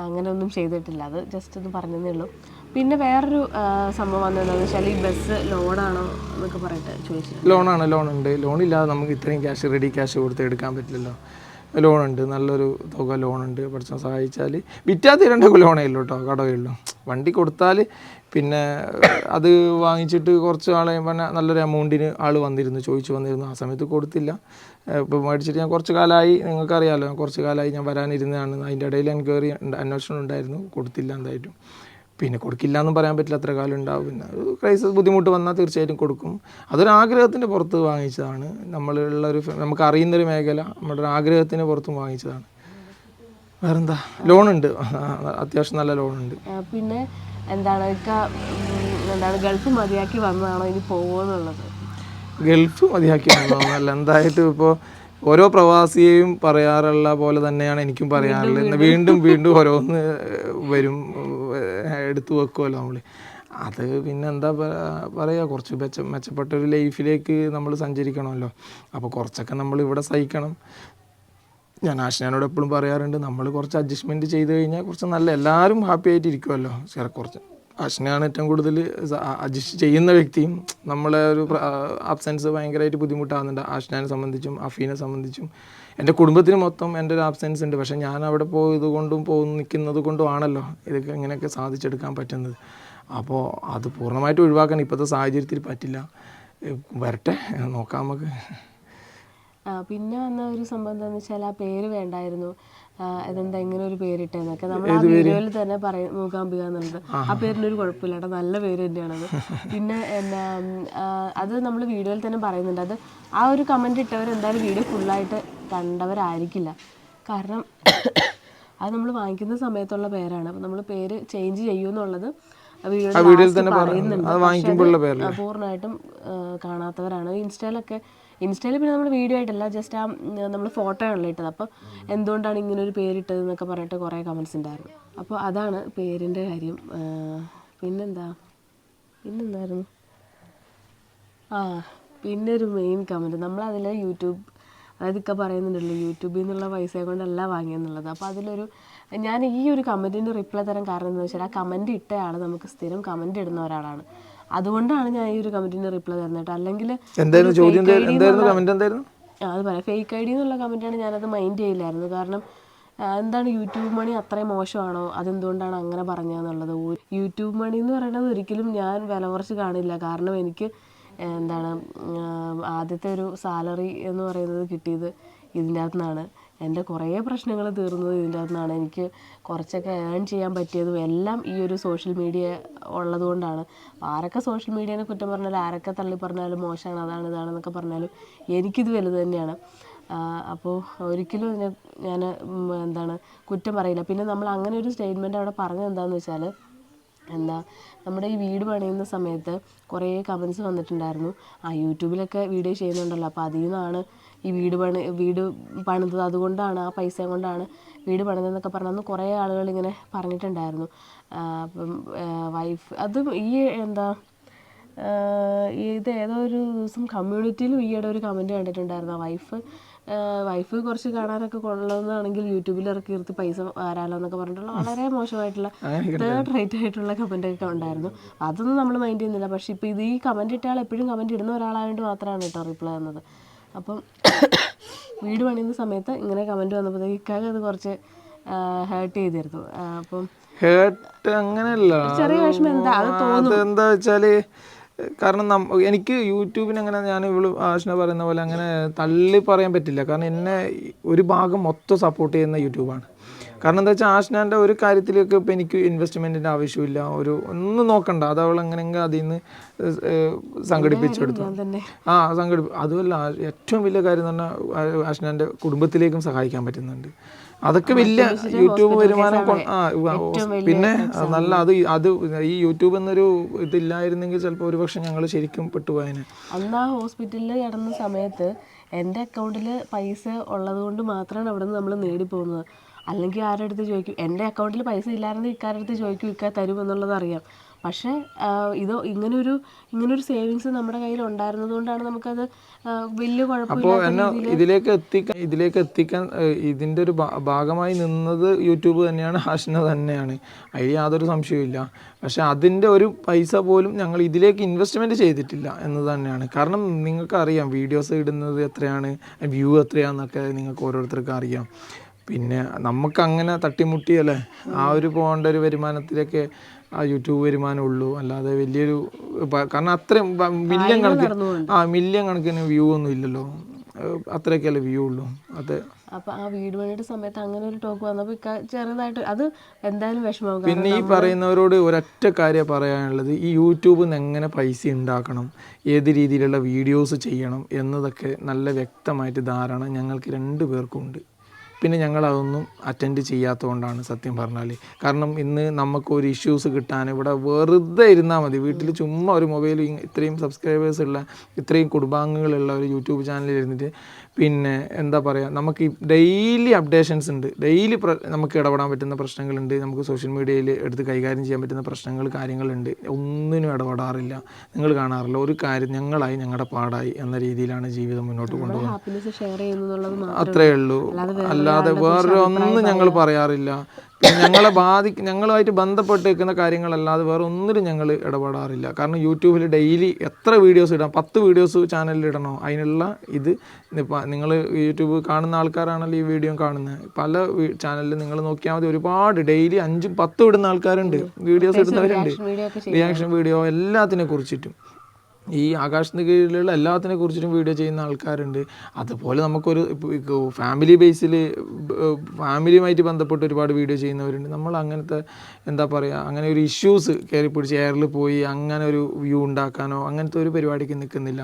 അങ്ങനെ ഒന്നും ചെയ്തിട്ടില്ല. അത് ജസ്റ്റ് ഒന്ന് പറഞ്ഞതേ ഉള്ളൂ. പിന്നെ വേറൊരു സംഭവം വന്നതെന്ന് വെച്ചാൽ ഈ ബസ് ലോണാണോ എന്നൊക്കെ പറഞ്ഞിട്ട് ചോദിച്ചു. ലോണുണ്ട്. ലോണില്ലാതെ നമുക്ക് ഇത്രയും റെഡി ക്യാഷ് കൊടുത്ത് എടുക്കാൻ പറ്റില്ലല്ലോ. ലോണുണ്ട്, നല്ലൊരു തുക ലോണുണ്ട്. പഠിച്ചാൽ സഹായിച്ചാൽ വിറ്റാൽ തീരേണ്ട ലോണേ ഉള്ളൂ കേട്ടോ, കടവേ ഉള്ളൂ. വണ്ടി കൊടുത്താൽ പിന്നെ അത് വാങ്ങിച്ചിട്ട് കുറച്ച് ആളെ പിന്നെ നല്ലൊരു എമൗണ്ടിന് ആൾ ചോദിച്ചു വന്നിരുന്നു. ആ സമയത്ത് കൊടുത്തില്ല. ഇപ്പോൾ മേടിച്ചിട്ട് ഞാൻ കുറച്ച് കാലമായി, നിങ്ങൾക്കറിയാമല്ലോ, കുറച്ച് കാലമായി ഞാൻ വരാനിരുന്നതാണ്. അതിൻ്റെ ഇടയിൽ എൻക്വയറി അന്വേഷണം ഉണ്ടായിരുന്നു, കൊടുത്തില്ല എന്തായിട്ടും. പിന്നെ കൊടുക്കില്ല എന്നും പറയാൻ പറ്റില്ല, അത്ര കാലം ഉണ്ടാവും. പിന്നെ ക്രൈസിസ് ബുദ്ധിമുട്ട് വന്നാൽ തീർച്ചയായിട്ടും കൊടുക്കും. അതൊരാഗ്രഹത്തിൻ്റെ പുറത്ത് വാങ്ങിച്ചതാണ്. നമുക്ക് അറിയുന്നൊരു മേഖല നമ്മുടെ ഒരു ആഗ്രഹത്തിന് പുറത്തും വാങ്ങിച്ചതാണ്. വേറെന്താ, ലോണുണ്ട്, അത്യാവശ്യം നല്ല ലോണുണ്ട്. പിന്നെ എന്താണ് ഗൾഫ് മതിയാക്കി വന്നതാണോ ഇനി പോകുമെന്നുള്ളത്? ഗൾഫ് മതിയാക്കി വന്നതല്ല, എന്തായിട്ടും ഇപ്പോൾ ഓരോ പ്രവാസിയെയും പറയാറുള്ള പോലെ തന്നെയാണ് എനിക്കും പറയാറുള്ളത്. വീണ്ടും ഓരോന്ന് വരും, എടുത്തു വെക്കുമല്ലോ നമ്മൾ. അത് പിന്നെ എന്താ പറയുക, കുറച്ച് മെച്ചപ്പെട്ടൊരു ലൈഫിലേക്ക് നമ്മൾ സഞ്ചരിക്കണമല്ലോ. അപ്പോൾ കുറച്ചൊക്കെ നമ്മൾ ഇവിടെ സഹിക്കണം. ഞാൻ ആഷ്നാനോട് എപ്പോഴും പറയാറുണ്ട്, നമ്മൾ കുറച്ച് അഡ്ജസ്റ്റ്മെൻറ്റ് ചെയ്ത് കഴിഞ്ഞാൽ കുറച്ച് നല്ല, എല്ലാവരും ഹാപ്പി ആയിട്ട് ഇരിക്കുമല്ലോ. കുറച്ച് ആഷ്നയാണ് ഏറ്റവും കൂടുതൽ അഡ്ജസ്റ്റ് ചെയ്യുന്ന വ്യക്തിയും. നമ്മളെ ഒരു ആബ്സെൻസ് ഭയങ്കരമായിട്ട് ബുദ്ധിമുട്ടാകുന്നുണ്ട്, ആഷ്നാനെ സംബന്ധിച്ചും അഫീനെ സംബന്ധിച്ചും. എൻ്റെ കുടുംബത്തിന് മൊത്തം എൻ്റെ ഒരു ആബ്സെൻസ് ഉണ്ട്. പക്ഷേ ഞാൻ അവിടെ നിൽക്കുന്നത് കൊണ്ടും ആണല്ലോ ഇതൊക്കെ ഇങ്ങനെയൊക്കെ സാധിച്ചെടുക്കാൻ പറ്റുന്നത്. അപ്പോൾ അത് പൂർണ്ണമായിട്ട് ഒഴിവാക്കാൻ ഇപ്പോഴത്തെ സാഹചര്യത്തിൽ പറ്റില്ല. വരട്ടെ, നോക്കാം നമുക്ക്. പിന്നെ വന്ന ഒരു സംഭവം എന്താണെന്ന് വെച്ചാൽ, ആ പേര് വേണ്ടായിരുന്നു, ഇതെന്താ ഇങ്ങനെ ഒരു പേരിട്ടെന്നൊക്കെ നമ്മൾ ആ വീഡിയോയിൽ തന്നെ മൂകാംബിക എന്നുള്ളത്. ആ പേരിനൊരു കുഴപ്പമില്ല കേട്ടോ, നല്ല പേര് തന്നെയാണത്. പിന്നെ അത് നമ്മൾ വീഡിയോയിൽ തന്നെ പറയുന്നുണ്ട്. അത് ആ ഒരു കമൻറ്റ് ഇട്ടവർ എന്തായാലും വീഡിയോ ഫുള്ളായിട്ട് കണ്ടവരായിരിക്കില്ല. കാരണം അത് നമ്മൾ വാങ്ങിക്കുന്ന സമയത്തുള്ള പേരാണ്. അപ്പം നമ്മൾ പേര് ചേഞ്ച് ചെയ്യുമെന്നുള്ളത് വീഡിയോയിൽ തന്നെ പറയുന്നുണ്ട്. പൂർണ്ണമായിട്ടും കാണാത്തവരാണ്. ഇൻസ്റ്റയിൽ പിന്നെ നമ്മൾ വീഡിയോ ആയിട്ടല്ല, ജസ്റ്റ് ആ നമ്മൾ ഫോട്ടോ ആണല്ലോ ഇട്ടത്. അപ്പോൾ എന്തുകൊണ്ടാണ് ഇങ്ങനെ ഒരു പേരിട്ടത് എന്നൊക്കെ പറഞ്ഞിട്ട് കുറേ കമൻറ്റ്സ് ഉണ്ടായിരുന്നു. അപ്പോൾ അതാണ് പേരിൻ്റെ കാര്യം. പിന്നെന്തായിരുന്നു പിന്നെ ഒരു മെയിൻ കമൻറ്റ് നമ്മളതിൽ യൂട്യൂബ്, അതായത് ഇക്ക പറയുന്നുണ്ടല്ലോ യൂട്യൂബിൽ നിന്നുള്ള പൈസ കൊണ്ടല്ല വാങ്ങിയെന്നുള്ളത്. അപ്പോൾ ഞാൻ ഈ ഒരു കമൻറ്റിന് റിപ്ലൈ തരാൻ കാരണം എന്താണെന്ന് വെച്ചാൽ, ആ കമൻറ്റ് ഇട്ട ആൾ നമുക്ക് സ്ഥിരം കമൻറ്റ് ഇടുന്ന ഒരാളാണ്. അതുകൊണ്ടാണ് ഞാൻ ഈ ഒരു കമൻറ്റിന് റിപ്ലൈ തരുന്നത് കേട്ടോ. അല്ലെങ്കിൽ അത് പറയാം, ഫേക്ക് ഐ ഡി എന്നുള്ള കമൻറ്റാണ്, ഞാനത് മൈൻഡ് ചെയ്യില്ലായിരുന്നു. കാരണം എന്താണ് യൂട്യൂബ് മണി അത്രയും മോശമാണോ, അതെന്തുകൊണ്ടാണ് അങ്ങനെ പറഞ്ഞതെന്നുള്ളത്. യൂട്യൂബ് മണി എന്ന് പറയുന്നത് ഒരിക്കലും ഞാൻ വില കുറച്ച് കാണില്ല. കാരണം എനിക്ക് എന്താണ് ആദ്യത്തെ ഒരു സാലറി എന്ന് പറയുന്നത് കിട്ടിയത് ഇതിൻ്റെ അകത്തു നിന്നാണ്. എൻ്റെ കുറേ പ്രശ്നങ്ങൾ തീർന്നത് ഇതിൻ്റെ അകത്തു നിന്നാണ്. എനിക്ക് കുറച്ചൊക്കെ ഏൺ ചെയ്യാൻ പറ്റിയതും എല്ലാം ഈ ഒരു സോഷ്യൽ മീഡിയ ഉള്ളത് കൊണ്ടാണ്. ആരൊക്കെ സോഷ്യൽ മീഡിയനെ കുറ്റം പറഞ്ഞാലും ആരൊക്കെ തള്ളി പറഞ്ഞാലും മോശമാണ് അതാണ് ഇതാണെന്നൊക്കെ പറഞ്ഞാലും എനിക്കിത് വലുത് തന്നെയാണ്. അപ്പോൾ ഒരിക്കലും ഇതിനെ ഞാൻ എന്താണ് കുറ്റം പറയില്ല. പിന്നെ നമ്മൾ അങ്ങനെ ഒരു സ്റ്റേറ്റ്മെൻറ്റ് അവിടെ പറഞ്ഞത് എന്താണെന്ന് വെച്ചാൽ നമ്മുടെ ഈ വീട് പണിയുന്ന സമയത്ത് കുറേ കമൻസ് വന്നിട്ടുണ്ടായിരുന്നു. യൂട്യൂബിലൊക്കെ വീഡിയോ ചെയ്യുന്നുണ്ടല്ലോ, അപ്പോൾ അതിൽ നിന്നാണ് ഈ വീട് പണിതത്, അതുകൊണ്ടാണ് ആ പൈസ കൊണ്ടാണ് വീട് പണിതെന്നൊക്കെ പറഞ്ഞന്ന് കുറേ ആളുകൾ ഇങ്ങനെ പറഞ്ഞിട്ടുണ്ടായിരുന്നു. അപ്പം വൈഫ് അതും ഈ ഇത് ഏതോ ഒരു ദിവസം കമ്മ്യൂണിറ്റിയിലും ഈയിടെ ഒരു കമൻറ്റ് കണ്ടിട്ടുണ്ടായിരുന്നു. വൈഫ് കുറച്ച് കാണാനൊക്കെ കൊള്ളുന്നതാണെങ്കിൽ യൂട്യൂബിൽ ഇറക്കി നിർത്തി പൈസ വരാലോ എന്നൊക്കെ പറഞ്ഞിട്ടുള്ള വളരെ മോശമായിട്ടുള്ള തേർഡ് റേറ്റ് ആയിട്ടുള്ള കമൻറ്റൊക്കെ ഉണ്ടായിരുന്നു. അതൊന്നും നമ്മൾ മൈൻഡ് ചെയ്യുന്നില്ല. പക്ഷേ ഇപ്പോൾ ഈ കമൻറ്റ് ഇട്ട ആൾ എപ്പോഴും കമൻറ്റ് ഇടുന്ന ഒരാളായതുകൊണ്ട് മാത്രമാണ് കേട്ടോ റിപ്ലൈ തന്നത്. അപ്പം വീട് പണിയുന്ന സമയത്ത് ഇങ്ങനെ കമൻറ്റ് വന്നപ്പോഴത്തേക്ക് ഇക്കാക്ക് അത് കുറച്ച് ഹേർട്ട് ചെയ്തിരുന്നു. അപ്പം ഹേർട്ട് അങ്ങനെയല്ല, ചെറിയ വിഷമം എന്താ വെച്ചാല് കാരണം എനിക്ക് യൂട്യൂബിന് അങ്ങനെ ഞാൻ ആഷ്ന പറയുന്ന പോലെ അങ്ങനെ തള്ളി പറയാൻ പറ്റില്ല. കാരണം എന്നെ ഒരു ഭാഗം മൊത്തം സപ്പോർട്ട് ചെയ്യുന്ന യൂട്യൂബാണ്. കാരണം എന്താ വെച്ചാൽ ആഷ്നാൻ്റെ ഒരു കാര്യത്തിലേക്ക് ഇപ്പോൾ എനിക്ക് ഇൻവെസ്റ്റ്മെൻറ്റിൻ്റെ ആവശ്യമില്ല, ഒന്നും നോക്കണ്ട, അത് അവൾ എങ്ങനെയെങ്കിലും അതിൽ നിന്ന് സംഘടിപ്പിച്ചെടുത്തു. അതുമല്ല ഏറ്റവും വലിയ കാര്യം എന്ന് പറഞ്ഞാൽ ആഷ്നാൻ്റെ കുടുംബത്തിലേക്കും സഹായിക്കാൻ പറ്റുന്നുണ്ട്. അതൊക്കെ വലിയ യൂട്യൂബ് വരുമാനം. പിന്നെ നല്ല അത് ഈ യൂട്യൂബ് എന്നൊരു ഇതില്ലായിരുന്നെങ്കിൽ ചിലപ്പോൾ ഒരുപക്ഷെ ഞങ്ങൾ ശരിക്കും പെട്ടുപോയതിന്. അന്ന് ആ ഹോസ്പിറ്റലിൽ കിടന്ന സമയത്ത് എൻ്റെ അക്കൗണ്ടിൽ പൈസ ഉള്ളത് കൊണ്ട് മാത്രമാണ് അവിടെ നിന്ന് നമ്മൾ നേടിപ്പോകുന്നത്. അല്ലെങ്കിൽ ആരുടെ അടുത്ത് ചോദിക്കും, എൻ്റെ അക്കൗണ്ടിൽ പൈസ ഇല്ലായിരുന്നെങ്കിൽ ഇക്കാരുടെ അടുത്ത് ചോദിക്കും, ഇക്കാ തരുമെന്നുള്ളത് അറിയാം. പക്ഷേ ഇങ്ങനൊരു സേവിങ്സ് നമ്മുടെ കയ്യിൽ ഉണ്ടായിരുന്നത് കൊണ്ടാണ് നമുക്കത് വലിയ കുഴപ്പമില്ല. അപ്പോൾ എന്നെ ഇതിലേക്ക് എത്തിക്കാൻ ഇതിൻ്റെ ഒരു ഭാഗമായി നിന്നത് യൂട്യൂബ് തന്നെയാണ്, ആഷ്ന തന്നെയാണ്, അതിൽ യാതൊരു സംശയവും ഇല്ല. പക്ഷേ അതിൻ്റെ ഒരു പൈസ പോലും ഞങ്ങൾ ഇതിലേക്ക് ഇൻവെസ്റ്റ്മെൻറ്റ് ചെയ്തിട്ടില്ല എന്ന് തന്നെയാണ്. കാരണം നിങ്ങൾക്കറിയാം വീഡിയോസ് ഇടുന്നത് എത്രയാണ്, വ്യൂ എത്രയാണെന്നൊക്കെ നിങ്ങൾക്ക് ഓരോരുത്തർക്കും അറിയാം. പിന്നെ നമുക്കങ്ങനെ തട്ടിമുട്ടിയല്ലേ ആ ഒരു പോകേണ്ട ഒരു വരുമാനത്തിലേക്ക് ആ യൂട്യൂബ് വരുമാനമുള്ളൂ. അല്ലാതെ വലിയൊരു കാരണം അത്രയും മില്യൺ കണക്കിന് വ്യൂ ഒന്നും ഇല്ലല്ലോ, അത്രയൊക്കെയല്ലേ വ്യൂ ഉള്ളൂ. അത് അപ്പോൾ ആ വീട് പണിയുടെ സമയത്ത് അങ്ങനെ ഒരു ടോക്ക് വന്നപ്പോൾ ചെറുതായിട്ട് അത് എന്തായാലും വിഷമമാകും. പിന്നെ ഈ പറയുന്നവരോട് ഒരൊറ്റ കാര്യം പറയാനുള്ളത്, ഈ യൂട്യൂബിൽ നിന്ന് എങ്ങനെ പൈസ ഉണ്ടാക്കണം, ഏത് രീതിയിലുള്ള വീഡിയോസ് ചെയ്യണം എന്നതൊക്കെ നല്ല വ്യക്തമായിട്ട് ധാരണ ഞങ്ങൾക്ക് 2 പേർക്കും ഉണ്ട്. പിന്നെ ഞങ്ങളതൊന്നും അറ്റൻഡ് ചെയ്യാത്തതുകൊണ്ടാണ് സത്യം പറഞ്ഞാൽ. കാരണം ഇന്ന് നമുക്കൊരു ഇഷ്യൂസ് കിട്ടാൻ ഇവിടെ വെറുതെ ഇരുന്നാൽ മതി, വീട്ടിൽ ചുമ്മാ ഒരു മൊബൈൽ ഇത്രയും സബ്സ്ക്രൈബേഴ്സുള്ള ഇത്രയും കുടുംബാംഗങ്ങളുള്ള ഒരു യൂട്യൂബ് ചാനലിൽ ഇരുന്നിട്ട് പിന്നെ എന്താ പറയുക, നമുക്ക് ഡെയിലി അപ്ഡേഷൻസ് ഉണ്ട്, ഡെയിലി നമുക്ക് ഇടപെടാൻ പറ്റുന്ന പ്രശ്നങ്ങളുണ്ട്, നമുക്ക് സോഷ്യൽ മീഡിയയിൽ എടുത്ത് കൈകാര്യം ചെയ്യാൻ പറ്റുന്ന കാര്യങ്ങളുണ്ട്. ഒന്നിനും ഇടപെടാറില്ല, നിങ്ങൾ കാണാറില്ല. ഒരു കാര്യം ഞങ്ങളുടെ പാടായി എന്ന രീതിയിലാണ് ജീവിതം മുന്നോട്ട് കൊണ്ടുപോകുന്നത്. അത്രയേ ഉള്ളൂ, അല്ലാതെ വേറെ ഒന്നും ഞങ്ങൾ പറയാറില്ല. ഞങ്ങളുമായിട്ട് ബന്ധപ്പെട്ട് നിൽക്കുന്ന കാര്യങ്ങളല്ലാതെ വേറെ ഒന്നിലും ഞങ്ങൾ ഇടപെടാറില്ല. കാരണം യൂട്യൂബിൽ ഡെയിലി എത്ര വീഡിയോസ് ഇടാം, 10 വീഡിയോസ് ചാനലിൽ ഇടണോ, അതിനുള്ള ഇത് നിങ്ങൾ യൂട്യൂബ് കാണുന്ന ആൾക്കാരാണല്ലോ ഈ വീഡിയോ കാണുന്നത്. പല ചാനലിൽ നിങ്ങൾ നോക്കിയാൽ മതി, ഒരുപാട് ഡെയിലി 5, 10 ഇടുന്ന ആൾക്കാരുണ്ട്, വീഡിയോസ് ഇടുന്നവരുണ്ട്, റിയാക്ഷൻ വീഡിയോ എല്ലാത്തിനെ കുറിച്ചിട്ടും. ഈ ആകാശത്തിന് കീഴിലുള്ള എല്ലാത്തിനെ കുറിച്ചിട്ടും വീഡിയോ ചെയ്യുന്ന ആൾക്കാരുണ്ട്. അതുപോലെ നമുക്കൊരു ഫാമിലി ബേസിൽ ഫാമിലിയുമായിട്ട് ബന്ധപ്പെട്ട് ഒരുപാട് വീഡിയോ ചെയ്യുന്നവരുണ്ട്. നമ്മൾ അങ്ങനത്തെ എന്താ പറയുക, അങ്ങനെ ഒരു ഇഷ്യൂസ് കയറി പിടിച്ച് എയറിൽ പോയി അങ്ങനെ ഒരു വ്യൂ ഉണ്ടാക്കാനോ അങ്ങനത്തെ ഒരു പരിപാടിക്ക് നിൽക്കുന്നില്ല.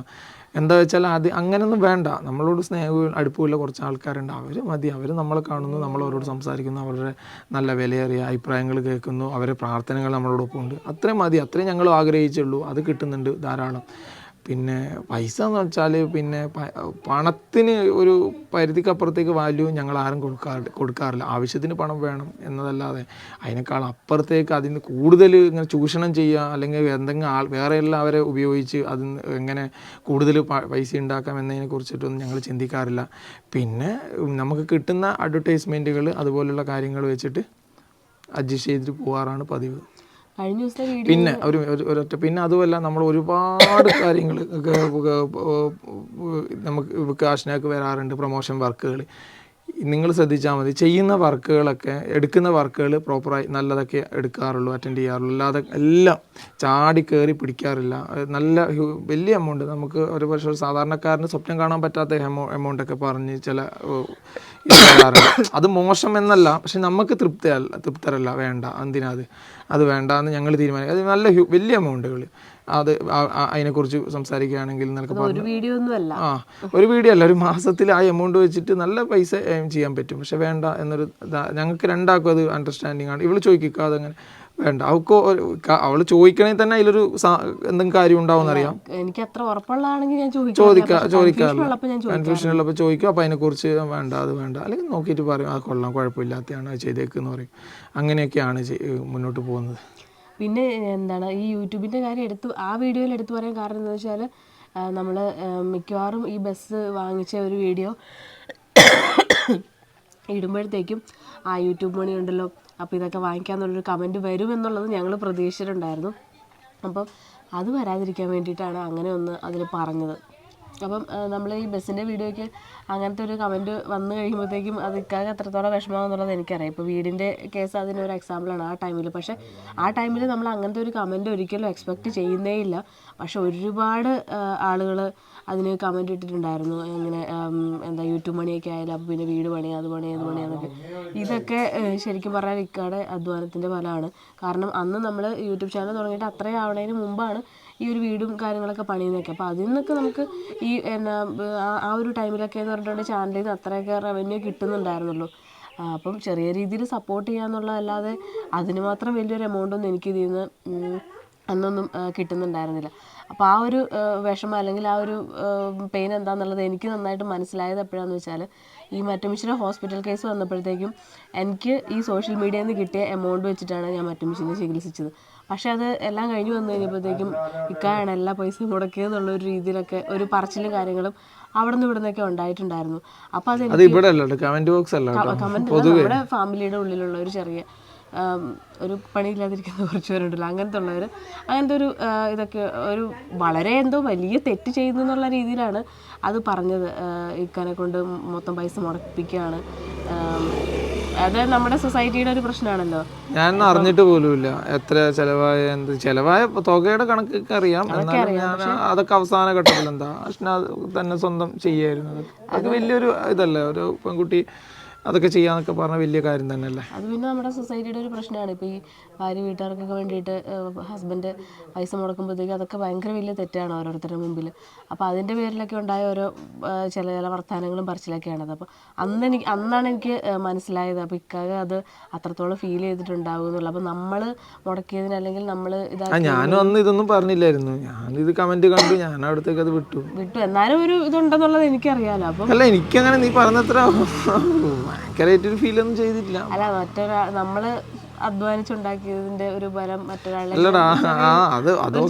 എന്താ വെച്ചാൽ അങ്ങനെയൊന്നും വേണ്ട. നമ്മളോട് സ്നേഹവും അടുപ്പമുള്ള കുറച്ച് ആൾക്കാരുണ്ട്, അവർ മതി. അവർ നമ്മളെ കാണുന്നു, നമ്മളവരോട് സംസാരിക്കുന്നു, അവരുടെ നല്ല വിലയേറിയ അഭിപ്രായങ്ങൾ കേൾക്കുന്നു, അവരുടെ പ്രാർത്ഥനകൾ നമ്മളോടൊപ്പം ഉണ്ട്. അത്രയും മതി, അത്രയും ഞങ്ങൾ ആഗ്രഹിച്ചുള്ളൂ. അത് കിട്ടുന്നുണ്ട് ധാരാളം. പിന്നെ പൈസ എന്ന് വെച്ചാൽ പിന്നെ പണത്തിന് ഒരു പരിധിക്കപ്പുറത്തേക്ക് വാല്യൂ ഞങ്ങൾ ആരും കൊടുക്കാറില്ല. ആവശ്യത്തിന് പണം വേണം എന്നതല്ലാതെ അതിനേക്കാൾ അപ്പുറത്തേക്ക് അതിന് കൂടുതൽ ഇങ്ങനെ ചൂഷണം ചെയ്യുക, അല്ലെങ്കിൽ എന്തെങ്കിലും വേറെയെല്ലാം അവരെ ഉപയോഗിച്ച് അതിന് എങ്ങനെ കൂടുതൽ പൈസ ഉണ്ടാക്കാം എന്നതിനെ കുറിച്ചിട്ടൊന്നും ഞങ്ങൾ ചിന്തിക്കാറില്ല. പിന്നെ നമുക്ക് കിട്ടുന്ന അഡ്വർടൈസ്മെൻറ്റുകൾ അതുപോലുള്ള കാര്യങ്ങൾ വെച്ചിട്ട് അഡ്ജസ്റ്റ് ചെയ്തിട്ട് പോകാറാണ് പതിവ്. പിന്നെ ഒരൊറ്റ പിന്നെ അതുമല്ല, നമ്മൾ ഒരുപാട് കാര്യങ്ങൾ നമുക്ക് ആഷ്നാക്ക് വരാറുണ്ട്, പ്രൊമോഷൻ വർക്കുകൾ. നിങ്ങൾ ശ്രദ്ധിച്ചാൽ മതി, ചെയ്യുന്ന വർക്കുകളൊക്കെ എടുക്കുന്ന വർക്കുകൾ പ്രോപ്പറായി നല്ലതൊക്കെ എടുക്കാറുള്ളൂ, അറ്റൻഡ് ചെയ്യാറുള്ളൂ, അല്ലാതെ എല്ലാം ചാടി കയറി പിടിക്കാറില്ല. നല്ല വലിയ എമൗണ്ട് നമുക്ക് ഒരു പക്ഷേ ഒരു സാധാരണക്കാരന് സ്വപ്നം കാണാൻ പറ്റാത്ത എമൗണ്ടൊക്കെ പറഞ്ഞ് ചില അത് മോശം എന്നല്ല, പക്ഷെ നമുക്ക് തൃപ്തരല്ല, വേണ്ട, എന്തിനാ അത് വേണ്ട എന്ന് ഞങ്ങൾ തീരുമാനിക്കും. അത് നല്ല വലിയ എമൗണ്ടുകൾ, അത് അതിനെക്കുറിച്ച് സംസാരിക്കുകയാണെങ്കിൽ നിനക്ക് ഒരു വീഡിയോ ഒന്നുമല്ല, ഒരു വീഡിയോ അല്ല, ഒരു മാസത്തിൽ ആ എമൗണ്ട് വെച്ചിട്ട് നല്ല പൈസ എയിം ചെയ്യാൻ പറ്റും. പക്ഷെ വേണ്ട എന്നൊരു ഞങ്ങൾക്ക് രണ്ടാക്കും അത് അണ്ടർസ്റ്റാൻഡിങ് ആണ്. ഇവള് ചോദിക്കുക അതങ്ങനെ വേണ്ട, അവള് ചോദിക്കണമെങ്കിൽ തന്നെ അതിലൊരു എന്തെങ്കിലും കാര്യം ഉണ്ടാവും അറിയാം. എനിക്ക് അത്ര ഉറപ്പുള്ളതാണെങ്കിൽ ഞാൻ ചോദിക്കാറില്ല, കൺഫ്യൂഷൻ ഉള്ളപ്പോൾ ചോദിക്കും. അപ്പോൾ അതിനെക്കുറിച്ച് വേണ്ട, അത് വേണ്ട, അല്ലെങ്കിൽ നോക്കിയിട്ട് പറയും അത് കൊള്ളാം, കുഴപ്പമില്ലാത്തതാണ്, അത് ചെയ്തേക്കെന്ന് പറയും. അങ്ങനെയൊക്കെയാണ് മുന്നോട്ട് പോകുന്നത്. പിന്നെ എന്താണ് ഈ യൂട്യൂബിൻ്റെ കാര്യം ആ വീഡിയോയിൽ എടുത്തു പറയാൻ കാരണം എന്താ വെച്ചാൽ നമ്മൾ മിക്കവാറും ഈ ബസ് വാങ്ങിച്ച ഒരു വീഡിയോ ഇടുമ്പോഴത്തേക്കും ആ യൂട്യൂബ് മണി ഉണ്ടല്ലോ, അപ്പോൾ ഇതൊക്കെ വാങ്ങിക്കാമെന്നുള്ളൊരു കമൻറ്റ് വരുമെന്നുള്ളത് ഞങ്ങൾ പ്രതീക്ഷിച്ചിട്ടുണ്ടായിരുന്നു. അപ്പം അത് വരാതിരിക്കാൻ വേണ്ടിയിട്ടാണ് അങ്ങനെ ഒന്ന് അതിൽ പറഞ്ഞത്. അപ്പം നമ്മൾ ഈ ബസ്സിൻ്റെ വീഡിയോയ്ക്ക് അങ്ങനത്തെ ഒരു കമൻറ്റ് വന്നു കഴിയുമ്പോഴത്തേക്കും അത് ഇക്കാതെ എത്രത്തോളം വിഷമമാണെന്നുള്ളത് എനിക്കറിയാം. ഇപ്പോൾ വീടിൻ്റെ കേസ് അതിനൊരു എക്സാമ്പിളാണ് ആ ടൈമിൽ. പക്ഷേ ആ ടൈമിൽ നമ്മൾ അങ്ങനത്തെ ഒരു കമൻറ്റ് ഒരിക്കലും എക്സ്പെക്റ്റ് ചെയ്യുന്നേ ഇല്ല. പക്ഷെ ഒരുപാട് ആളുകൾ അതിന് കമൻറ്റ് ഇട്ടിട്ടുണ്ടായിരുന്നു. ഇങ്ങനെ എന്താ യൂട്യൂബ് പണിയൊക്കെ ആയാലും അപ്പോൾ പിന്നെ വീട് പണിയാ, അത് പണിയാന്നൊക്കെ. ഇതൊക്കെ ശരിക്കും പറഞ്ഞാൽ ഇക്കാടെ അധ്വാനത്തിൻ്റെ ഫലമാണ്. കാരണം അന്ന് നമ്മൾ യൂട്യൂബ് ചാനൽ തുടങ്ങിയിട്ട് അത്രയും ആവണതിന് മുമ്പാണ് ഈ ഒരു വീടും കാര്യങ്ങളൊക്കെ പണിയുന്നതൊക്കെ. അപ്പോൾ അതിൽ നിന്നൊക്കെ നമുക്ക് ഈ ആ ഒരു ടൈമിലൊക്കെ എന്ന് പറഞ്ഞിട്ടുണ്ടെങ്കിൽ ചാനലിൽ നിന്ന് അത്രയൊക്കെ റവന്യൂ കിട്ടുന്നുണ്ടായിരുന്നുള്ളൂ. അപ്പം ചെറിയ രീതിയിൽ സപ്പോർട്ട് ചെയ്യാന്നുള്ളതല്ലാതെ അതിന് മാത്രം വലിയൊരു എമൗണ്ടൊന്നും എനിക്ക് ഇതിൽ നിന്ന് അന്നൊന്നും കിട്ടുന്നുണ്ടായിരുന്നില്ല. അപ്പോൾ ആ ഒരു വിഷമം അല്ലെങ്കിൽ ആ ഒരു പെയിൻ എന്താണെന്നുള്ളത് എനിക്ക് നന്നായിട്ട് മനസ്സിലായത് എപ്പോഴാണെന്ന് വെച്ചാൽ ഈ മറ്റമിച്ചിൻ്റെ ഹോസ്പിറ്റൽ കേസ് വന്നപ്പോഴത്തേക്കും എനിക്ക് ഈ സോഷ്യൽ മീഡിയയിൽ നിന്ന് കിട്ടിയ എമൗണ്ട് വെച്ചിട്ടാണ് ഞാൻ മറ്റമിച്ചിനെ ചികിത്സിച്ചത്. പക്ഷേ അത് എല്ലാം കഴിഞ്ഞ് വന്നു കഴിഞ്ഞപ്പോഴത്തേക്കും ഇക്കായാണ് എല്ലാ പൈസയും മുടക്കിയതെന്നുള്ളൊരു രീതിയിലൊക്കെ ഒരു പറച്ചിലും കാര്യങ്ങളും അവിടെ നിന്ന് ഇവിടെ നിന്നൊക്കെ ഉണ്ടായിട്ടുണ്ടായിരുന്നു. അപ്പോൾ അത് കമൻറ്റ് നമ്മുടെ ഫാമിലിയുടെ ഉള്ളിലുള്ള ഒരു ചെറിയ ഒരു പണിയില്ലാതിരിക്കുന്ന കുറച്ച് പേരുണ്ടല്ലോ, അങ്ങനത്തെ ഒരു ഇതൊക്കെ ഒരു വളരെ എന്തോ വലിയ തെറ്റ് ചെയ്യുന്നു എന്നുള്ള രീതിയിലാണ് അത് പറഞ്ഞത്. ഇക്കാനെ കൊണ്ട് മൊത്തം പൈസ മുടക്കിപ്പിക്കുകയാണ്, അത് നമ്മുടെ സൊസൈറ്റിയുടെ ഒരു പ്രശ്നമാണല്ലോ. ഞാൻ അറിഞ്ഞിട്ട് പോലുമില്ല എത്ര ചെലവായ തുകയുടെ കണക്കൊക്കെ അറിയാം. അതൊക്കെ അവസാന ഘട്ടത്തിൽ എന്താ തന്നെ സ്വന്തം ചെയ്യായിരുന്നു. അത് വലിയൊരു ഇതല്ലേ, ഒരു പെൺകുട്ടി അതൊക്കെ ചെയ്യാന്നൊക്കെ പറഞ്ഞാൽ വലിയ കാര്യം തന്നെയല്ലേ. അത് പിന്നെ നമ്മുടെ സൊസൈറ്റിയുടെ ഒരു പ്രശ്നമാണ്. ഇപ്പോൾ ഈ ഭാര്യ വീട്ടുകാർക്കൊക്കെ വേണ്ടിയിട്ട് ഹസ്ബൻഡ് പൈസ മുടക്കുമ്പോഴത്തേക്കും അതൊക്കെ ഭയങ്കര വലിയ തെറ്റാണ് ഓരോരുത്തരുടെ മുമ്പിൽ. അപ്പോൾ അതിൻ്റെ പേരിലൊക്കെ ഉണ്ടായ ഓരോ ചില വർത്തമാനങ്ങളും പറച്ചിലൊക്കെയാണത്. അപ്പോൾ അന്നാണ് എനിക്ക് മനസ്സിലായത് അപ്പോൾ ഇക്കാകെ അത് അത്രത്തോളം ഫീൽ ചെയ്തിട്ടുണ്ടാവും എന്നുള്ളത്. അപ്പോൾ നമ്മൾ മുടക്കിയതിന് അല്ലെങ്കിൽ നമ്മൾ ഞാനും അന്ന് ഇതൊന്നും പറഞ്ഞില്ലായിരുന്നു, ഞാനിത് കമന്റ് കണ്ടു, ഞാൻ അവിടത്തേക്ക് അത് വിട്ടു. എന്നാലും ഒരു ഇതുണ്ടെന്നുള്ളത് എനിക്കറിയാലോ. അപ്പം അല്ല, എനിക്കങ്ങനെ നീ പറഞ്ഞത്ര ഭയങ്കരമായിട്ടൊരു ഫീലൊന്നും ചെയ്തിട്ടില്ല. അല്ല, നമ്മള് അധ്വാനിച്ചുണ്ടാക്കിയതിന്റെ ഒരു ബലം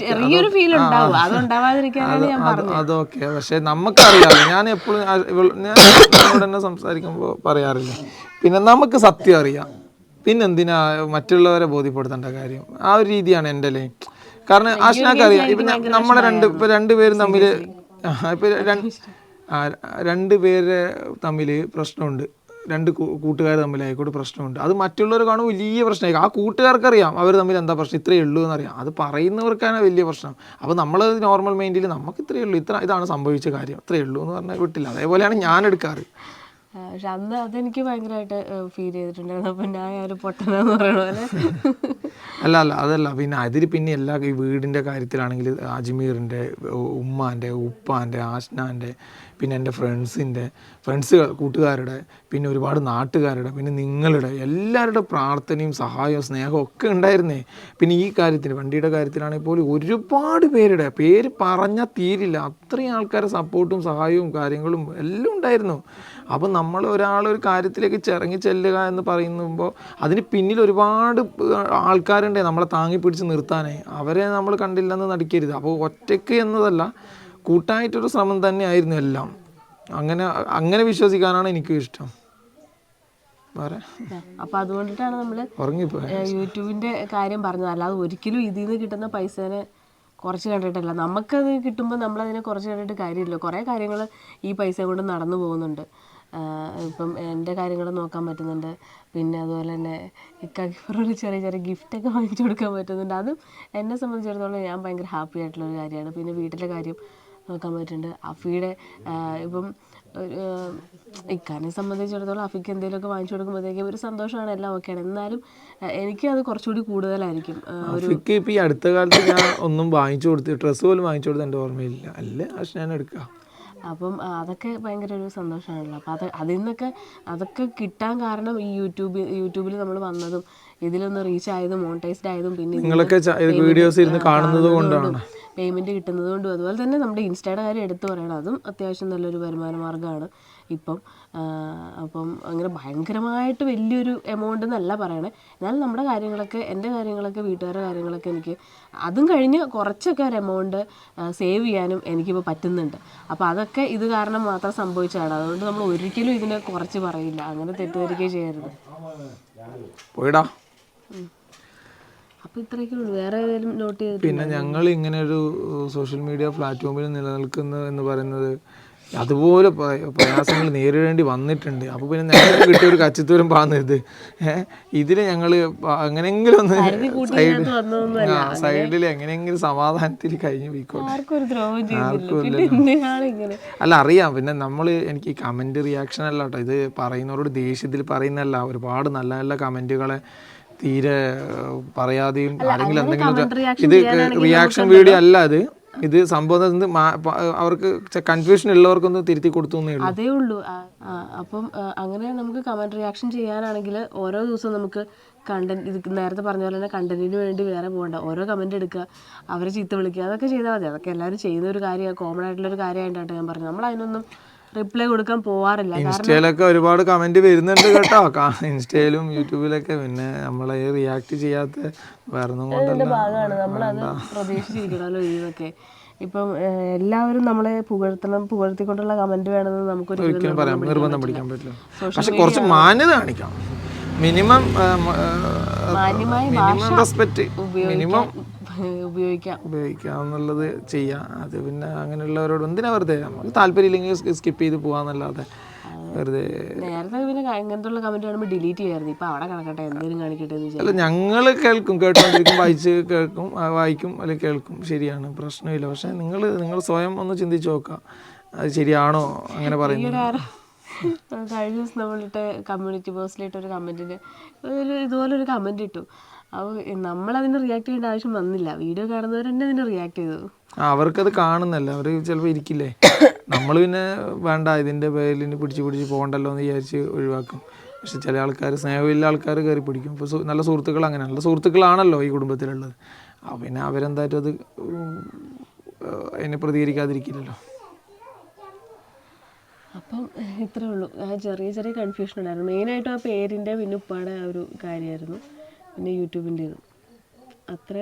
ചെറിയൊരു ഫീൽ ഉണ്ടാവും, അതുണ്ടാവാതിരിക്കാനാണ് ഞാൻ പറഞ്ഞത്. അതൊക്കെ പക്ഷെ നമുക്കറിയാലോ. ഞാൻ എപ്പോഴും ഞാൻ തന്നെ സംസാരിക്കുമ്പോൾ പറയാറില്ല, പിന്നെ നമുക്ക് സത്യം അറിയാം, പിന്നെന്തിനാ മറ്റുള്ളവരെ ബോധ്യപ്പെടുത്തേണ്ട കാര്യം. ആ ഒരു രീതിയാണ് എൻ്റെ ലൈൻ. കാരണം ആഷ്നാക്ക് അറിയാം, ഇപ്പം നമ്മളെ രണ്ടുപേരും തമ്മിൽ രണ്ടുപേരെ തമ്മിൽ പ്രശ്നമുണ്ട്, രണ്ട് കൂട്ടുകാർ തമ്മിലായിക്കോട്ടെ പ്രശ്നമുണ്ട്. അത് മറ്റുള്ളവർ കാണുമ്പോൾ വലിയ പ്രശ്നമായിരിക്കും. ആ കൂട്ടുകാർക്കറിയാം അവർ തമ്മിൽ എന്താ പ്രശ്നം, ഇത്രയേ ഉള്ളൂ എന്നറിയാം. അത് പറയുന്നവർക്കാണ് വലിയ പ്രശ്നം. അപ്പോൾ നമ്മൾ നോർമൽ മൈൻഡിൽ നമുക്ക് ഇത്രയേ ഉള്ളൂ, ഇതാണ് സംഭവിച്ച കാര്യം, ഇത്രയേ ഉള്ളൂ എന്ന് പറഞ്ഞാൽ വിട്ടില്ല. അതേപോലെയാണ് ഞാൻ എടുക്കാറ്. പക്ഷെ അന്ന് അതെനിക്ക് ഭയങ്കരമായിട്ട് ഫീൽ ചെയ്തിട്ടുണ്ടായിരുന്നു. അപ്പം ഞാൻ ഒരു പൊട്ടനെന്ന് പറയണ പോലെ. അതല്ല, പിന്നെ അതിൽ പിന്നെ ഈ വീടിൻ്റെ കാര്യത്തിലാണെങ്കിൽ അജ്മീറിൻ്റെ, ഉമ്മാൻ്റെ, ഉപ്പാൻ്റെ, ആഷ്നാൻ്റെ, പിന്നെ എൻ്റെ കൂട്ടുകാരുടെ, പിന്നെ ഒരുപാട് നാട്ടുകാരുടെ, പിന്നെ നിങ്ങളുടെ എല്ലാവരുടെ പ്രാർത്ഥനയും സഹായവും സ്നേഹവും ഒക്കെ ഉണ്ടായിരുന്നേ. പിന്നെ ഈ കാര്യത്തിന് വണ്ടിയുടെ കാര്യത്തിലാണെങ്കിൽ പോലും ഒരുപാട് പേരുടെ പേര് പറഞ്ഞാൽ തീരില്ല, അത്രയും ആൾക്കാരുടെ സപ്പോർട്ടും സഹായവും കാര്യങ്ങളും എല്ലാം ഉണ്ടായിരുന്നു. അപ്പോൾ നമ്മൾ ഒരാളൊരു കാര്യത്തിലേക്ക് ഇറങ്ങി ചെല്ലുക എന്ന് പറയുമ്പോൾ അതിന് പിന്നിൽ ഒരുപാട് ആൾക്കാരുണ്ട് നമ്മളെ താങ്ങി പിടിച്ച് നിർത്താനേ. അവരെ നമ്മൾ കണ്ടില്ലെന്ന് നടിക്കരുത്. അപ്പോൾ ഒറ്റയ്ക്ക് എന്നതല്ല, കൂട്ടായിട്ടൊരു ശ്രമം തന്നെയായിരുന്നു എല്ലാം. അങ്ങനെ വിശ്വസിക്കാനാണ് എനിക്കും ഇഷ്ടം. അപ്പോൾ അതുകൊണ്ടിട്ടാണ് നമ്മൾ യൂട്യൂബിൻ്റെ കാര്യം പറഞ്ഞത്. അല്ലാതെ ഒരിക്കലും ഇതിൽ നിന്ന് കിട്ടുന്ന പൈസേനെ കുറച്ച് കണ്ടിട്ടല്ല. നമുക്കത് കിട്ടുമ്പോൾ നമ്മളതിനെ കുറച്ച് കണ്ടിട്ട് കാര്യമില്ല. കുറേ കാര്യങ്ങൾ ഈ പൈസ കൊണ്ട് നടന്നു പോകുന്നുണ്ട്. ഇപ്പം എൻ്റെ കാര്യങ്ങൾ നോക്കാൻ പറ്റുന്നുണ്ട്. പിന്നെ അതുപോലെ തന്നെ ഇക്കാക്ക് ഒരു ചെറിയ ചെറിയ ഗിഫ്റ്റൊക്കെ വാങ്ങിച്ചു കൊടുക്കാൻ പറ്റുന്നുണ്ട്. അതും എന്നെ സംബന്ധിച്ചിടത്തോളം ഞാൻ ഭയങ്കര ഹാപ്പി ആയിട്ടുള്ളൊരു കാര്യമാണ്. പിന്നെ വീട്ടിലെ കാര്യം നോക്കാൻ പറ്റുന്നുണ്ട്. അഫിയുടെ ഇപ്പം ഇക്കാനെ സംബന്ധിച്ചിടത്തോളം അഫിക്ക് എന്തെങ്കിലുമൊക്കെ വാങ്ങിച്ചു കൊടുക്കുമ്പോഴത്തേക്കും ഒരു സന്തോഷമാണ്, എല്ലാം ഓക്കെയാണ്. എന്നാലും എനിക്ക് അത് കുറച്ചുകൂടി കൂടുതലായിരിക്കും. അഫിക്ക് ഇപ്പം ഈ അടുത്ത കാലത്ത് ഞാൻ ഒന്നും വാങ്ങിച്ചു കൊടുത്ത് ഡ്രസ്സ് പോലും വാങ്ങിച്ചു കൊടുത്ത് എൻ്റെ ഓർമ്മയില്ല. അല്ലേ പക്ഷെ ഞാൻ എടുക്കാം. അപ്പം അതൊക്കെ ഭയങ്കര ഒരു സന്തോഷമാണല്ലോ. അപ്പം അതിൽ നിന്നൊക്കെ അതൊക്കെ കിട്ടാൻ കാരണം ഈ യൂട്യൂബിൽ നമ്മൾ വന്നതും ഇതിലൊന്ന് റീച്ച് ആയതും മോണിറ്റൈസ്ഡ് ആയതും പിന്നെ നിങ്ങളൊക്കെ വീഡിയോസ് ഇരുന്ന് കാണുന്നത് കൊണ്ടാണ് പേയ്മെൻറ്റ് കിട്ടുന്നത് കൊണ്ടും അതുപോലെ തന്നെ നമ്മുടെ ഇൻസ്റ്റയുടെ കാര്യം എടുത്തു പറയണം. അതും അത്യാവശ്യം നല്ലൊരു വരുമാന മാർഗ്ഗമാണ് ഇപ്പം. അപ്പം അങ്ങനെ ഭയങ്കരമായിട്ട് വലിയൊരു എമൗണ്ട് എന്നല്ല പറയണേ. എന്നാലും നമ്മുടെ കാര്യങ്ങളൊക്കെ, എൻ്റെ കാര്യങ്ങളൊക്കെ, വീട്ടുകാരുടെ കാര്യങ്ങളൊക്കെ എനിക്ക് അതും കഴിഞ്ഞ് കുറച്ചൊക്കെ ഒരു എമൗണ്ട് സേവ് ചെയ്യാനും എനിക്കിപ്പോൾ പറ്റുന്നുണ്ട്. അപ്പോൾ അതൊക്കെ ഇത് കാരണം മാത്രം സംഭവിച്ചതാണ്. അതുകൊണ്ട് നമ്മൾ ഒരിക്കലും ഇതിനെ കുറച്ച് പറയില്ല. അങ്ങനെ തെറ്റിദ്ധരിക്കുകയും ചെയ്യരുത്. പോയിടാ. അപ്പോൾ ഇത്രയൊക്കെ ഉള്ളൂ. വേറെ ഏതെങ്കിലും നോട്ട് ചെയ്ത്? പിന്നെ ഞങ്ങൾ ഇങ്ങനെ ഒരു സോഷ്യൽ മീഡിയ പ്ലാറ്റ്ഫോമിൽ നിലനിൽക്കുന്നു എന്ന് പറയുന്നത് അതുപോലെ പ്രയാസങ്ങൾ നേരിടേണ്ടി വന്നിട്ടുണ്ട്. അപ്പോൾ പിന്നെ ഞങ്ങൾക്ക് കിട്ടിയ ഒരു കച്ചിത്തൂരം പാന്നത് ഇതിൽ ഞങ്ങൾ എങ്ങനെയെങ്കിലും ഒന്ന് സൈഡിൽ എങ്ങനെയെങ്കിലും സമാധാനത്തിൽ കഴിഞ്ഞു പോയിക്കോട്ടെ. അല്ല അറിയാം. പിന്നെ നമ്മൾ എനിക്ക് ഈ കമൻറ്റ് റിയാക്ഷൻ അല്ല കേട്ടോ, ഇത് പറയുന്നവരോട് ദേഷ്യത്തിൽ പറയുന്നതല്ല. ഒരുപാട് നല്ല നല്ല കമൻറ്റുകളെ തീരെ പറയാതെയും ആരെങ്കിലും എന്തെങ്കിലും ഇത് റിയാക്ഷൻ വീഡിയോ അല്ല ഇത് സംഭവം അവർക്ക് കൺഫ്യൂഷൻ ഉള്ളവർക്കൊന്ന് തിരുത്തി കൊടുത്തു അതേ ഉള്ളൂ. അപ്പം അങ്ങനെ നമുക്ക് കമൻറ്റ് റിയാക്ഷൻ ചെയ്യാനാണെങ്കിൽ ഓരോ ദിവസവും നമുക്ക് കണ്ടന്റ്, ഇത് നേരത്തെ പറഞ്ഞ പോലെ തന്നെ കണ്ടന്റിന് വേണ്ടി വേറെ പോകണ്ട. ഓരോ കമൻറ്റ് എടുക്കുക, അവരെ ചീത്ത വിളിക്കുക, അതൊക്കെ ചെയ്താൽ മതി. അതൊക്കെ എല്ലാവരും ചെയ്യുന്ന ഒരു കാര്യമാണ്, കോമൺ ആയിട്ടുള്ളൊരു കാര്യമായിട്ടാണ് ഞാൻ പറഞ്ഞത്. നമ്മൾ അതിനൊന്നും റിപ്ലൈ കൊടുക്കാൻ പോവാറില്ല. ഇൻസ്റ്റയിലൊക്കെ ഒരുപാട് കമന്റ് വരുന്നുണ്ട് കേട്ടോ, ഇൻസ്റ്റയിലും യൂട്യൂബിലൊക്കെ. പിന്നെ നമ്മളെ റിയാക്ട് ചെയ്യാത്ത വേറെ ഭാഗമാണ്, നമ്മളത് പ്രതീക്ഷിച്ചിരിക്കണമല്ലോ ഇതൊക്കെ. ഇപ്പം എല്ലാവരും നമ്മളെ പുകഴ്ത്തിക്കൊണ്ടുള്ള കമന്റ് വേണമെന്ന് നമുക്കൊരു നിർബന്ധം പിടിക്കാൻ പറ്റില്ല. പക്ഷെ കുറച്ച് മാന്യത കാണിക്കാം. മിനിമം റെസ്പെക്ട് മിനിമം ഉപയോഗിക്കാന്നുള്ളത് ചെയ്യാം. അത് പിന്നെ അങ്ങനെയുള്ളവരോട് എന്തിനാ വെറുതെ, നമുക്ക് താല്പര്യമില്ലെങ്കിൽ സ്കിപ്പ് ചെയ്ത് പോവാന്നല്ലാതെ വെറുതെ. നേരത്തെ പിന്നെ ഇങ്ങനത്തെ കമന്റ് കാണുമ്പോൾ ഡിലീറ്റ് ചെയ്യായിരുന്നു. ഇപ്പൊ അവിടെ കിടക്കട്ടെ, എന്തെങ്കിലും കാണിക്കട്ടെ. അല്ല, ഞങ്ങൾ കേൾക്കും, കേട്ടോണ്ടിരിക്കും, വായിക്കും അല്ലെങ്കിൽ കേൾക്കും, ശരിയാണ്, പ്രശ്നമില്ല. പക്ഷെ നിങ്ങൾ സ്വയം ഒന്ന് ചിന്തിച്ച് നോക്കുക, അത് ശരിയാണോ അങ്ങനെ പറയുന്നത്. കഴിഞ്ഞ ദിവസം നമ്മളിട്ട് കമ്മ്യൂണിറ്റി പോസ്റ്റിലിട്ട് ഒരു കമന്റിന് ഇതുപോലൊരു കമന്റ് ഇട്ടു. അപ്പോൾ നമ്മളതിന് റിയാക്ട് ചെയ്യേണ്ട ആവശ്യം വന്നില്ല. വീഡിയോ കാണുന്നവർ തന്നെ അതിന് റിയാക്ട് ചെയ്തു. അവർക്കത് കാണുന്നല്ല, അവർ ചിലപ്പോൾ ഇരിക്കില്ലേ. നമ്മൾ പിന്നെ വേണ്ട, ഇതിൻ്റെ പേരിൽ പിടിച്ച് പോകണ്ടല്ലോ എന്ന് വിചാരിച്ച് ഒഴിവാക്കും. പക്ഷെ ചില ആൾക്കാർ, സ്നേഹമില്ല ആൾക്കാർ കയറി പിടിക്കും. ഇപ്പോൾ നല്ല സുഹൃത്തുക്കൾ, അങ്ങനെ നല്ല സുഹൃത്തുക്കളാണല്ലോ ഈ കുടുംബത്തിലുള്ളത്. പിന്നെ അവരെന്തായിട്ടും അത് അതിനെ പ്രതികരിക്കാതിരിക്കില്ലല്ലോ. അപ്പം ഇത്രേ ഉള്ളൂ. ചെറിയ ചെറിയ കൺഫ്യൂഷൻ ഉണ്ടായിരുന്നു. മെയിനായിട്ടും ആ പേരിൻ്റെ പിന്നെ ഉപ്പാടെ ആ ഒരു കാര്യമായിരുന്നു, പിന്നെ യൂട്യൂബിൻ്റേതും അത്ര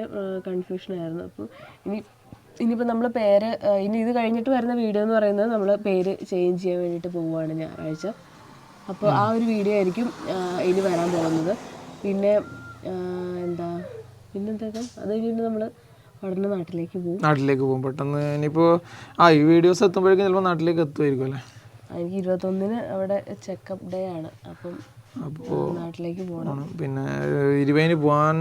കൺഫ്യൂഷനായിരുന്നു. അപ്പോൾ ഇനിയിപ്പോൾ നമ്മൾ പേര് ഇനി ഇത് കഴിഞ്ഞിട്ട് വരുന്ന വീഡിയോ എന്ന് പറയുന്നത് നമ്മൾ പേര് ചേഞ്ച് ചെയ്യാൻ വേണ്ടിയിട്ട് പോവുകയാണ് ഞായറാഴ്ച. അപ്പോൾ ആ ഒരു വീഡിയോ ആയിരിക്കും ഇനി വരാൻ പോകുന്നത്. പിന്നെ പിന്നെന്താ അത് കഴിഞ്ഞിട്ട് നമ്മൾ ഉടനെ നാട്ടിലേക്ക് പോകും. പെട്ടെന്ന് ഇനിയിപ്പോൾ ഈ വീഡിയോസ് എത്തുമ്പോഴേക്കും ചിലപ്പോൾ നാട്ടിലേക്ക് എത്തുമായിരിക്കും അല്ലേ. എനിക്ക് 21 അവിടെ ചെക്കപ്പ് ഡേ ആണ്. അപ്പോൾ നാട്ടിലേക്ക് പോകണം. പിന്നെ 20 പോകാൻ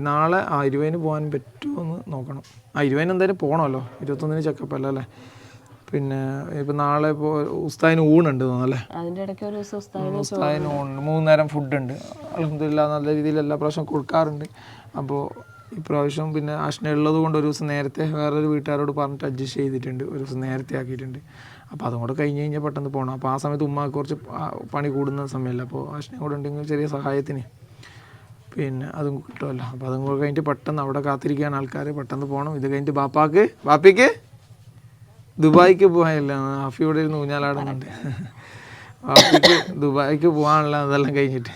നാളെ 20 പോകാൻ പറ്റുമോ നോക്കണം. 20 എന്തായാലും പോകണമല്ലോ, 21 ചെക്കപ്പ് അല്ല അല്ലേ. പിന്നെ ഇപ്പം നാളെ ഇപ്പോൾ ഉസ്താദിന് ഊണുണ്ട് തോന്നല്ലേ. അതിൻ്റെ ഇടയ്ക്ക് ഒരു ദിവസം ഉസ്താദിന് ഊണുണ്ട്, 3 നേരം ഫുഡുണ്ട്. അൽഹംദുലില്ലാ നല്ല രീതിയിൽ എല്ലാ പ്രാവശ്യം കൊടുക്കാറുണ്ട്. അപ്പോൾ ഇപ്രാവശ്യം പിന്നെ അഷ്ന ഉള്ളത് കൊണ്ട് ഒരു ദിവസം നേരത്തെ വേറൊരു വീട്ടുകാരോട് പറഞ്ഞിട്ട് അഡ്ജസ്റ്റ് ചെയ്തിട്ടുണ്ട്, ഒരു ദിവസം നേരത്തെ ആക്കിയിട്ടുണ്ട്. അപ്പോൾ അതും കൂടെ കഴിഞ്ഞ് കഴിഞ്ഞാൽ പെട്ടെന്ന് പോകണം. അപ്പോൾ ആ സമയത്ത് ഉമ്മക്ക് കുറച്ച് പണി കൂടുന്ന സമയമല്ല. അപ്പോൾ അഷ്നയും കൂടെ ഉണ്ടെങ്കിൽ ചെറിയ സഹായത്തിന് പിന്നെ അതും കിട്ടുമല്ലോ. അപ്പോൾ അതും കൂടെ കഴിഞ്ഞിട്ട് പെട്ടെന്ന് അവിടെ കാത്തിരിക്കാൻ ആൾക്കാർ, പെട്ടെന്ന് പോകണം. ഇത് കഴിഞ്ഞിട്ട് ബാപ്പിക്ക് ദുബായിക്ക് പോകാനില്ല, ഹാഫി ഇവിടെ ഇരുന്ന് ഊഞ്ഞാലാടുന്നുണ്ട്. ബാപ്പിക്ക് ദുബായിക്ക് പോകാനുള്ള അതെല്ലാം കഴിഞ്ഞിട്ട്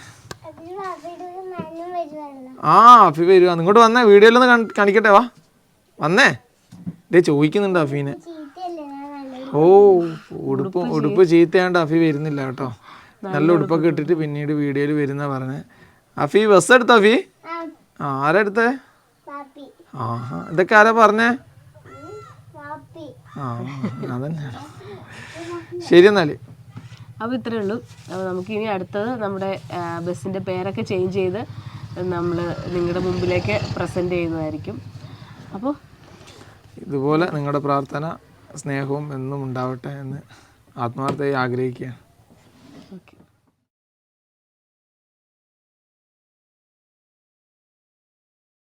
ഹാഫി വരുവാ. ഇങ്ങോട്ട് വന്നേ, വീഡിയോയിലൊന്ന് കാണിക്കട്ടെ, വന്നേ. ഇതേ ചോദിക്കുന്നുണ്ട് അഫീനെ. ഉടുപ്പ് ചീത്തയാണ്ട് അഫി വരുന്നില്ല കേട്ടോ. നല്ല ഉടുപ്പൊക്കെ ഇട്ടിട്ട് പിന്നീട് വീഡിയോയിൽ വരുന്ന പറഞ്ഞ്. അഫി ബസ് എടുത്ത അഫി? ആരാ എടുത്തേ? ഇതൊക്കെ ആരാ പറഞ്ഞേ? അതന്നെയാണ്. ശരി എന്നാല്. അപ്പോൾ ഇത്രയേ ഉള്ളൂ. അപ്പോൾ നമുക്കിനി അടുത്തത് നമ്മുടെ ബസ്സിൻ്റെ പേരൊക്കെ ചേഞ്ച് ചെയ്ത് നമ്മൾ നിങ്ങളുടെ മുമ്പിലേക്ക് പ്രസൻറ്റ് ചെയ്യുന്നതായിരിക്കും. അപ്പോൾ ഇതുപോലെ നിങ്ങളുടെ പ്രാർത്ഥന സ്നേഹവും എന്നും ഉണ്ടാവട്ടെ എന്ന് ആത്മാർത്ഥമായി ആഗ്രഹിക്കുകയാണ്.